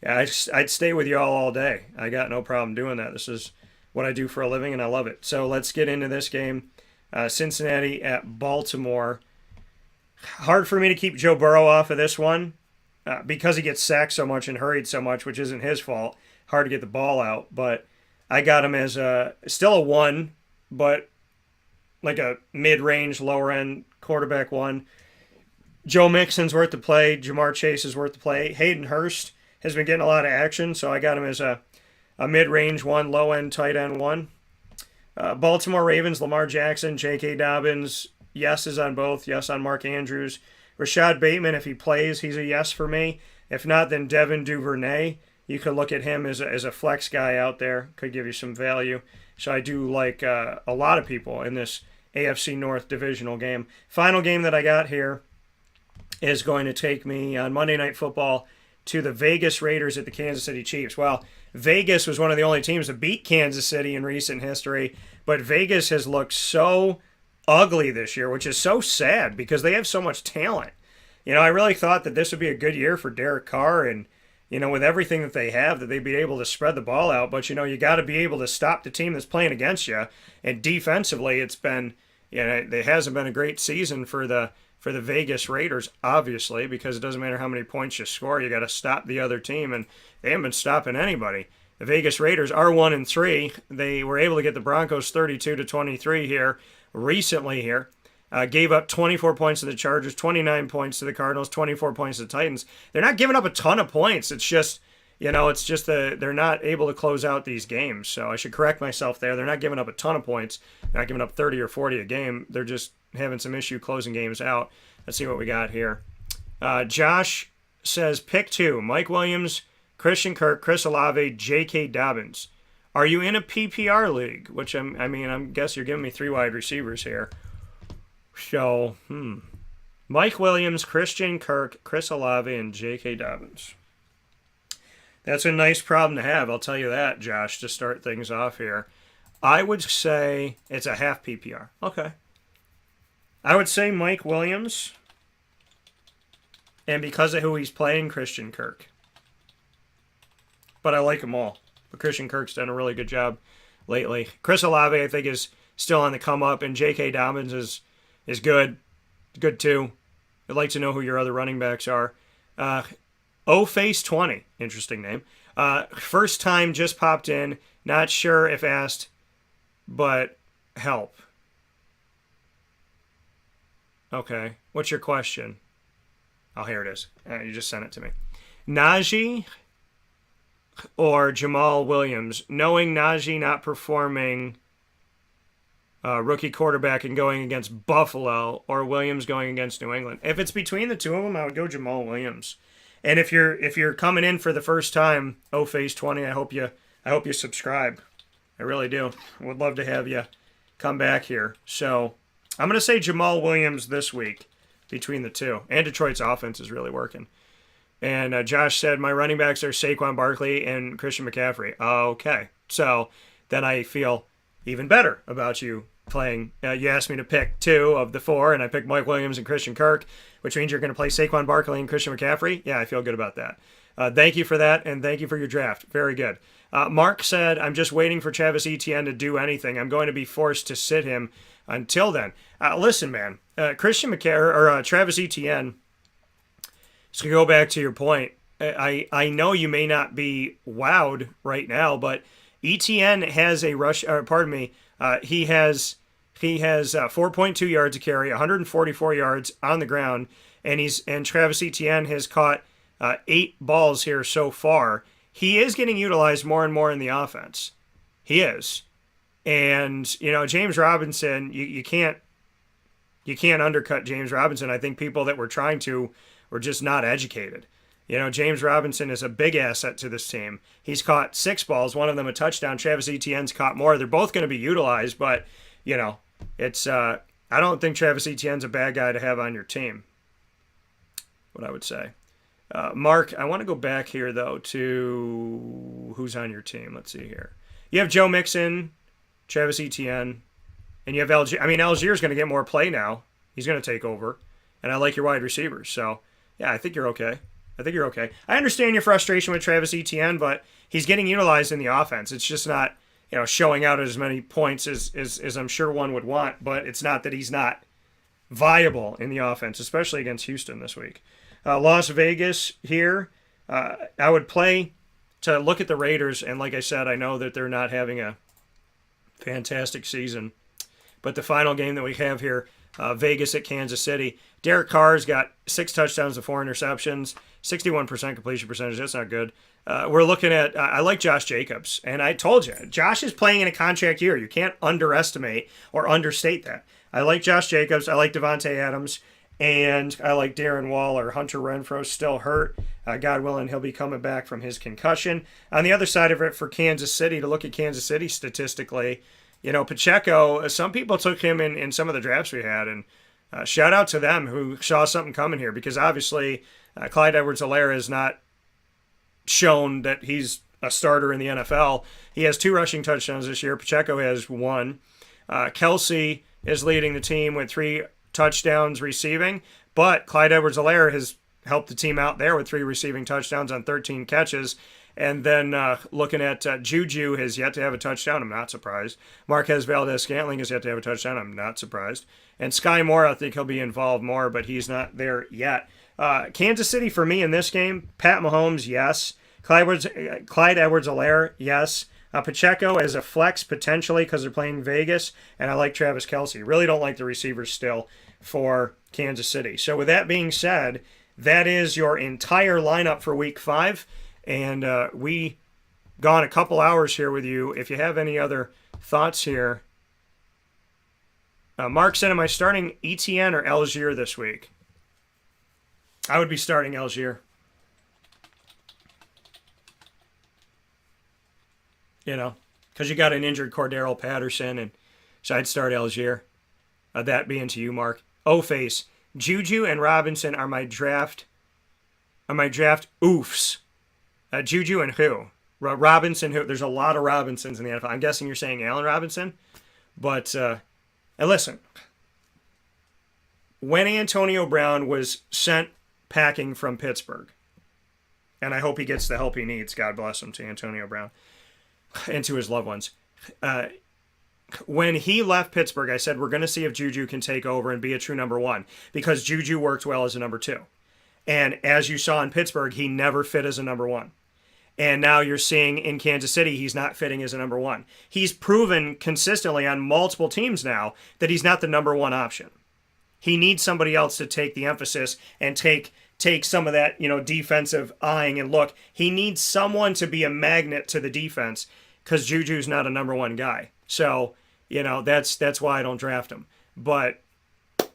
Yeah, I'd stay with y'all all day. I got no problem doing that. This is what I do for a living, and I love it. So, let's get into this game. Cincinnati at Baltimore. Hard for me to keep Joe Burrow off of this one because he gets sacked so much and hurried so much, which isn't his fault. Hard to get the ball out, but I got him as still a 1, but like a mid-range, lower-end quarterback 1. Joe Mixon's worth the play. Jamar Chase is worth the play. Hayden Hurst has been getting a lot of action, so I got him as a mid-range 1, low-end tight end 1. Baltimore Ravens, Lamar Jackson, J.K. Dobbins, yeses on both. Yes on Mark Andrews. Rashad Bateman, if he plays, he's a yes for me. If not, then Devin Duvernay. You could look at him as a flex guy out there. Could give you some value. So I do like a lot of people in this AFC North divisional game. Final game that I got here is going to take me on Monday Night Football to the Vegas Raiders at the Kansas City Chiefs. Well, Vegas was one of the only teams to beat Kansas City in recent history, but Vegas has looked so ugly this year, which is so sad because they have so much talent. I really thought that this would be a good year for Derek Carr and, with everything that they have, that they'd be able to spread the ball out. But, you got to be able to stop the team that's playing against you. And defensively, it's been, it hasn't been a great season for the Vegas Raiders, obviously, because it doesn't matter how many points you score. You got to stop the other team, and they haven't been stopping anybody. The Vegas Raiders are 1-3. They were able to get the Broncos 32-23 here recently here. Gave up 24 points to the Chargers, 29 points to the Cardinals, 24 points to the Titans. They're not giving up a ton of points. It's just, they're not able to close out these games. So I should correct myself there. They're not giving up a ton of points. They're not giving up 30 or 40 a game. They're just having some issue closing games out. Let's see what we got here. Josh says, pick 2, Mike Williams, Christian Kirk, Chris Olave, J.K. Dobbins. Are you in a PPR league? Which I guess you're giving me 3 wide receivers here. So, Mike Williams, Christian Kirk, Chris Olave, and J.K. Dobbins. That's a nice problem to have, I'll tell you that, Josh, to start things off here. I would say it's a half PPR. Okay. I would say Mike Williams, and because of who he's playing, Christian Kirk. But I like them all. But Christian Kirk's done a really good job lately. Chris Olave, I think, is still on the come up, and J.K. Dobbins is good. Good too. I'd like to know who your other running backs are. O-Face 20, interesting name. First time, just popped in. Not sure if asked, but help. Okay, what's your question? Oh, here it is. You just sent it to me. Najee or Jamal Williams? Knowing Najee not performing rookie quarterback and going against Buffalo, or Williams going against New England. If it's between the two of them, I would go Jamal Williams. And if you're coming in for the first time, O-Face 20, I hope you subscribe. I really do. I would love to have you come back here. So I'm going to say Jamal Williams this week between the two. And Detroit's offense is really working. And Josh said, my running backs are Saquon Barkley and Christian McCaffrey. Okay. So then I feel even better about you playing. You asked me to pick 2 of the 4, and I picked Mike Williams and Christian Kirk, which means you're going to play Saquon Barkley and Christian McCaffrey. Yeah, I feel good about that. Thank you for that, and thank you for your draft. Very good. Mark said, I'm just waiting for Travis Etienne to do anything. I'm going to be forced to sit him until then. Listen, man, Christian McCaffrey, or Travis Etienne, to go back to your point, I know you may not be wowed right now, but Etienne has a rush, he has 4.2 yards a carry, 144 yards on the ground, and Travis Etienne has caught 8 balls here so far. He is getting utilized more and more in the offense. He is. And, James Robinson, you can't undercut James Robinson. I think people that were trying to were just not educated. James Robinson is a big asset to this team. He's caught 6 balls, one of them a touchdown. Travis Etienne's caught more. They're both going to be utilized, but, it's I don't think Travis Etienne's a bad guy to have on your team, what I would say. Mark, I want to go back here, though, to who's on your team. Let's see here. You have Joe Mixon, Travis Etienne, and you have Algier. Algier's going to get more play now. He's going to take over, and I like your wide receivers. So, yeah, I think you're okay. I understand your frustration with Travis Etienne, but he's getting utilized in the offense. It's just not, showing out as many points as I'm sure one would want, but it's not that he's not viable in the offense, especially against Houston this week. Las Vegas here, I would play to look at the Raiders, and like I said, I know that they're not having a fantastic season, but the final game that we have here, Vegas at Kansas City, Derek Carr's got 6 touchdowns to 4 interceptions, 61% completion percentage. That's not good. We're looking at, I like Josh Jacobs, and I told you, Josh is playing in a contract year. You can't underestimate or understate that. I like Josh Jacobs. I like Devontae Adams. And I like Darren Waller. Hunter Renfro's still hurt. God willing, he'll be coming back from his concussion. On the other side of it, for Kansas City, to look at Kansas City statistically, Pacheco, some people took him in some of the drafts we had. And shout out to them who saw something coming here, because obviously Clyde Edwards-Helaire has not shown that he's a starter in the NFL. He has 2 rushing touchdowns this year. Pacheco has 1. Kelsey is leading the team with 3 touchdowns receiving, but Clyde Edwards-Helaire has helped the team out there with 3 receiving touchdowns on 13 catches. And then looking at Juju has yet to have a touchdown. I'm not surprised. Marquez Valdez-Scantling has yet to have a touchdown. I'm not surprised. And Sky Moore, I think he'll be involved more, but he's not there yet. Kansas City for me in this game, Pat Mahomes, yes. Clyde Edwards-Helaire, yes. Pacheco as a flex potentially because they're playing Vegas, and I like Travis Kelce. Really don't like the receivers still for Kansas City. So with that being said, that is your entire lineup for Week 5, and we gone a couple hours here with you. If you have any other thoughts here, Mark said, am I starting Etienne or Algier this week? I would be starting Algier. Because you got an injured Cordero Patterson, and so I'd start Algier. That being to you, Mark. O-Face, Juju and Robinson are my draft oofs. Juju and who? Robinson, who? There's a lot of Robinsons in the NFL. I'm guessing you're saying Allen Robinson. But, and listen, when Antonio Brown was sent packing from Pittsburgh, and I hope he gets the help he needs, God bless him, to Antonio Brown and to his loved ones. When he left Pittsburgh, I said, we're going to see if Juju can take over and be a true number one, because Juju worked well as a number two. And as you saw in Pittsburgh, he never fit as a number one. And now you're seeing in Kansas City, he's not fitting as a number one. He's proven consistently on multiple teams now that he's not the number one option. He needs somebody else to take the emphasis and take some of that, defensive eyeing and look. He needs someone to be a magnet to the defense, because Juju's not a number one guy. So, that's why I don't draft him. But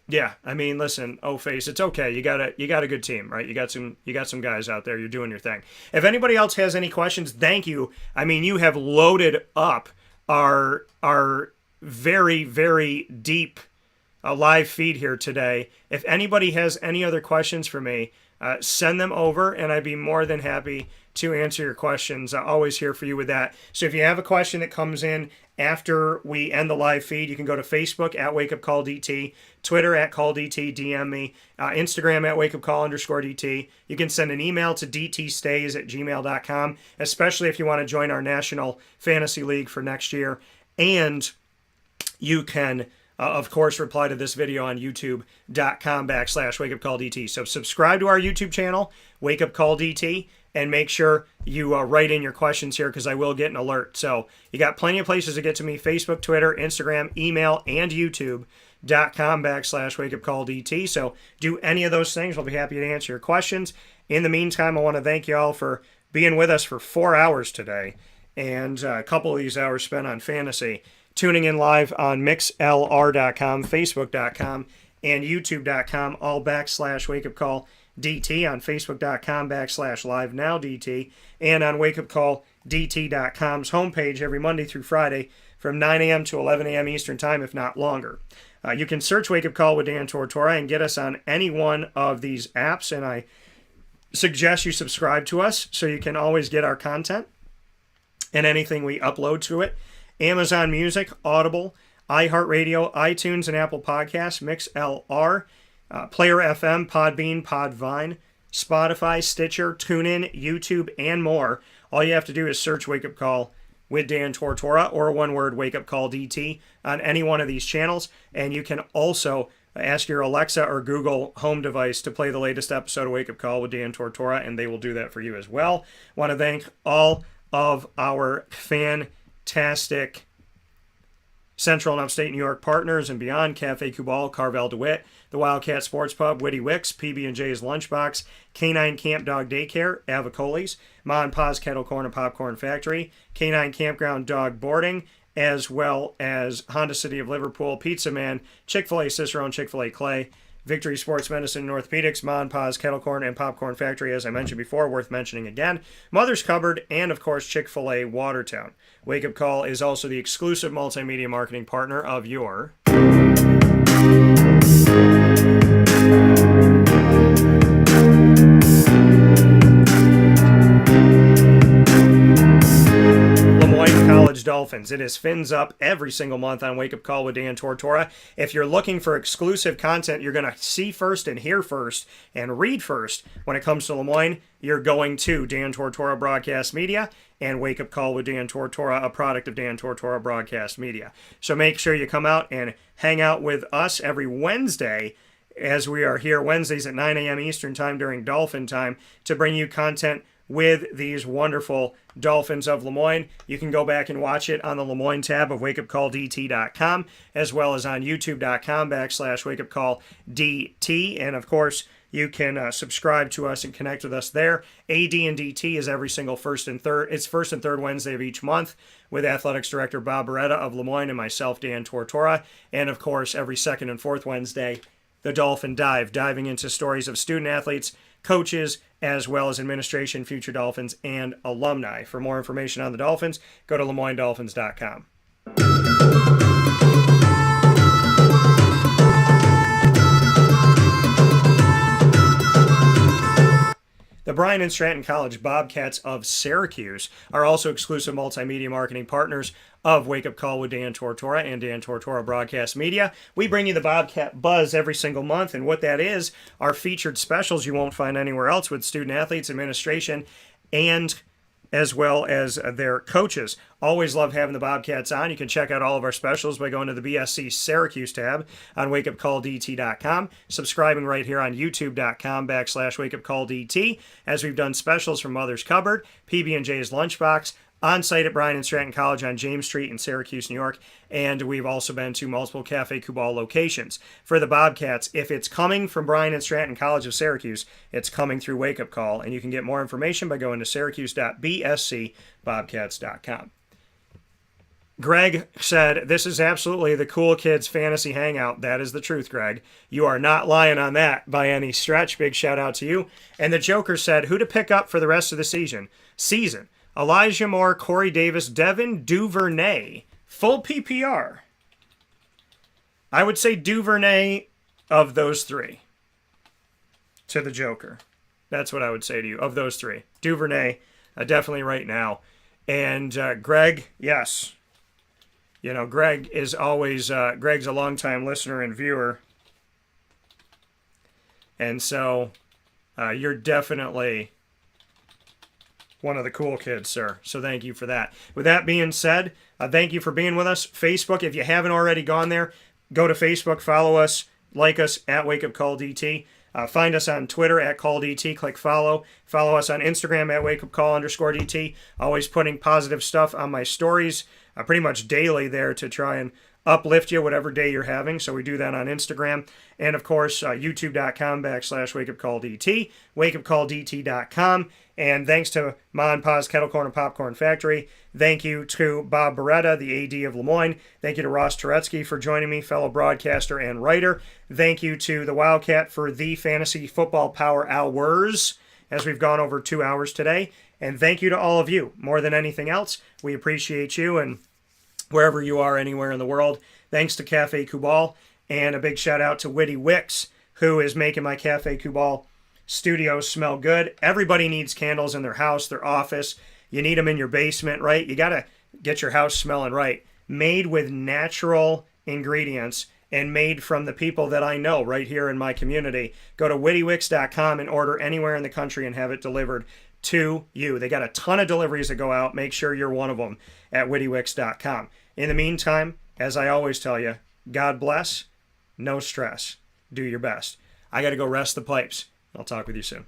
yeah, I mean, listen, face, it's okay. You got a good team, right? You got some guys out there. You're doing your thing. If anybody else has any questions, thank you. I mean, you have loaded up our very, very deep live feed here today. If anybody has any other questions for me, send them over, and I'd be more than happy to answer your questions. I'm always here for you with that. So if you have a question that comes in after we end the live feed, you can go to Facebook at WakeUpCallDT, Twitter at CallDT, DM me, Instagram at WakeUpCall_DT. You can send an email to dtstays@gmail.com, especially if you want to join our National Fantasy League for next year. And you can, of course, reply to this video on youtube.com/WakeUpCallDT. So subscribe to our YouTube channel, WakeUpCallDT, and make sure you write in your questions here, because I will get an alert. So you got plenty of places to get to me: Facebook, Twitter, Instagram, email, and youtube.com/WakeUpCallDT. So do any of those things. We'll be happy to answer your questions. In the meantime, I want to thank you all for being with us for 4 hours today, and a couple of these hours spent on fantasy, tuning in live on mixlr.com, facebook.com, and youtube.com, all /WakeUpCallDT, on facebook.com/livenowdt, and on wakeupcalldt.com's homepage every Monday through Friday from 9 a.m. to 11 a.m. Eastern Time, if not longer. You can search Wake Up Call with Dan Tortora and get us on any one of these apps, and I suggest you subscribe to us so you can always get our content and anything we upload to it. Amazon Music, Audible, iHeartRadio, iTunes, and Apple Podcasts, MixLR, Player FM, Podbean, Podvine, Spotify, Stitcher, TuneIn, YouTube, and more. All you have to do is search Wake Up Call with Dan Tortora, or one word, Wake Up Call DT, on any one of these channels. And you can also ask your Alexa or Google Home device to play the latest episode of Wake Up Call with Dan Tortora, and they will do that for you as well. Want to thank all of our fantastic Central and Upstate New York partners and beyond: Cafe Cubal, Carvel DeWitt, the Wildcat Sports Pub, Witty Wicks, PB&J's Lunchbox, Canine Camp Dog Daycare, Avicoli's, Ma and Pa's Kettle Corn and Popcorn Factory, Canine Campground Dog Boarding, as well as Honda City of Liverpool, Pizza Man, Chick-fil-A Cicerone, Chick-fil-A Clay, Victory Sports Medicine and Orthopedics, Ma and Pa's Kettle Corn and Popcorn Factory, as I mentioned before, worth mentioning again, Mother's Cupboard, and of course Chick-fil-A Watertown. Wake Up Call is also the exclusive multimedia marketing partner of your College Dolphins. It is Fins Up every single month on Wake Up Call with Dan Tortora. If you're looking for exclusive content you're going to see first and hear first and read first when it comes to Lemoyne, you're going to Dan Tortora Broadcast Media and Wake Up Call with Dan Tortora, a product of Dan Tortora Broadcast Media. So make sure you come out and hang out with us every Wednesday, as we are here Wednesdays at 9 a.m. Eastern Time during Dolphin Time, to bring you content with these wonderful Dolphins of Lemoyne. You can go back and watch it on the Lemoyne tab of wakeupcalldt.com, as well as on youtube.com/wakeupcalldt. And of course, you can subscribe to us and connect with us there. AD and DT is every single first and third Wednesday of each month, with Athletics Director Bob Beretta of Lemoyne and myself, Dan Tortora. And of course, every second and fourth Wednesday, the Dolphin Dive, diving into stories of student athletes, coaches, as well as administration, future Dolphins, and alumni. For more information on the Dolphins, go to LeMoyneDolphins.com. The The Bryan and Stratton College Bobcats of Syracuse are also exclusive multimedia marketing partners of Wake Up Call with Dan Tortora and Dan Tortora Broadcast Media. We bring you the Bobcat Buzz every single month, and what that is are featured specials you won't find anywhere else with student athletes, administration, and as well as their coaches. Always love having the Bobcats on. You can check out all of our specials by going to the BSC Syracuse tab on wakeupcalldt.com, subscribing right here on youtube.com/wakeupcalldt, as we've done specials from Mother's Cupboard, PB&J's Lunchbox, on site at Bryan and Stratton College on James Street in Syracuse, New York, and we've also been to multiple Cafe Kubal locations. For the Bobcats, if it's coming from Bryan and Stratton College of Syracuse, it's coming through Wake Up Call, and you can get more information by going to syracuse.bscbobcats.com. Greg said, this is absolutely the cool kids fantasy hangout. That is the truth, Greg. You are not lying on that by any stretch. Big shout out to you. And the Joker said, who to pick up for the rest of the season? Elijah Moore, Corey Davis, Devin Duvernay. Full PPR. I would say Duvernay of those three. To the Joker. That's what I would say to you, of those three. Duvernay, definitely right now. And Greg, yes. You know, Greg is always, Greg's a longtime listener and viewer. And so, you're definitely one of the cool kids, sir. So thank you for that. With that being said, thank you for being with us. Facebook, if you haven't already gone there, go to Facebook, follow us, like us at Wake Up Call DT. Find us on Twitter at CallDT. Click follow. Follow us on Instagram at WakeUpCall_DT. Always putting positive stuff on my stories pretty much daily there to try and uplift you whatever day you're having. So we do that on Instagram. And of course, youtube.com/WakeUpCallDT, WakeUpCallDT.com. And thanks to Ma and Pa's Kettle Corn and Popcorn Factory. Thank you to Bob Beretta, the AD of Lemoyne. Thank you to Ross Turetsky for joining me, fellow broadcaster and writer. Thank you to the Wildcat for the Fantasy Football Power Hours, as we've gone over 2 hours today. And thank you to all of you. More than anything else, we appreciate you, and wherever you are, anywhere in the world. Thanks to Cafe Kubal, and a big shout out to Witty Wicks, who is making my Cafe Kubal studios smell good. Everybody needs candles in their house, their office. You need them in your basement, right? You got to get your house smelling right. Made with natural ingredients and made from the people that I know right here in my community. Go to wittywicks.com and order anywhere in the country and have it delivered to you. They got a ton of deliveries that go out. Make sure you're one of them at wittywicks.com. In the meantime, as I always tell you, God bless, no stress. Do your best. I got to go rest the pipes. I'll talk with you soon.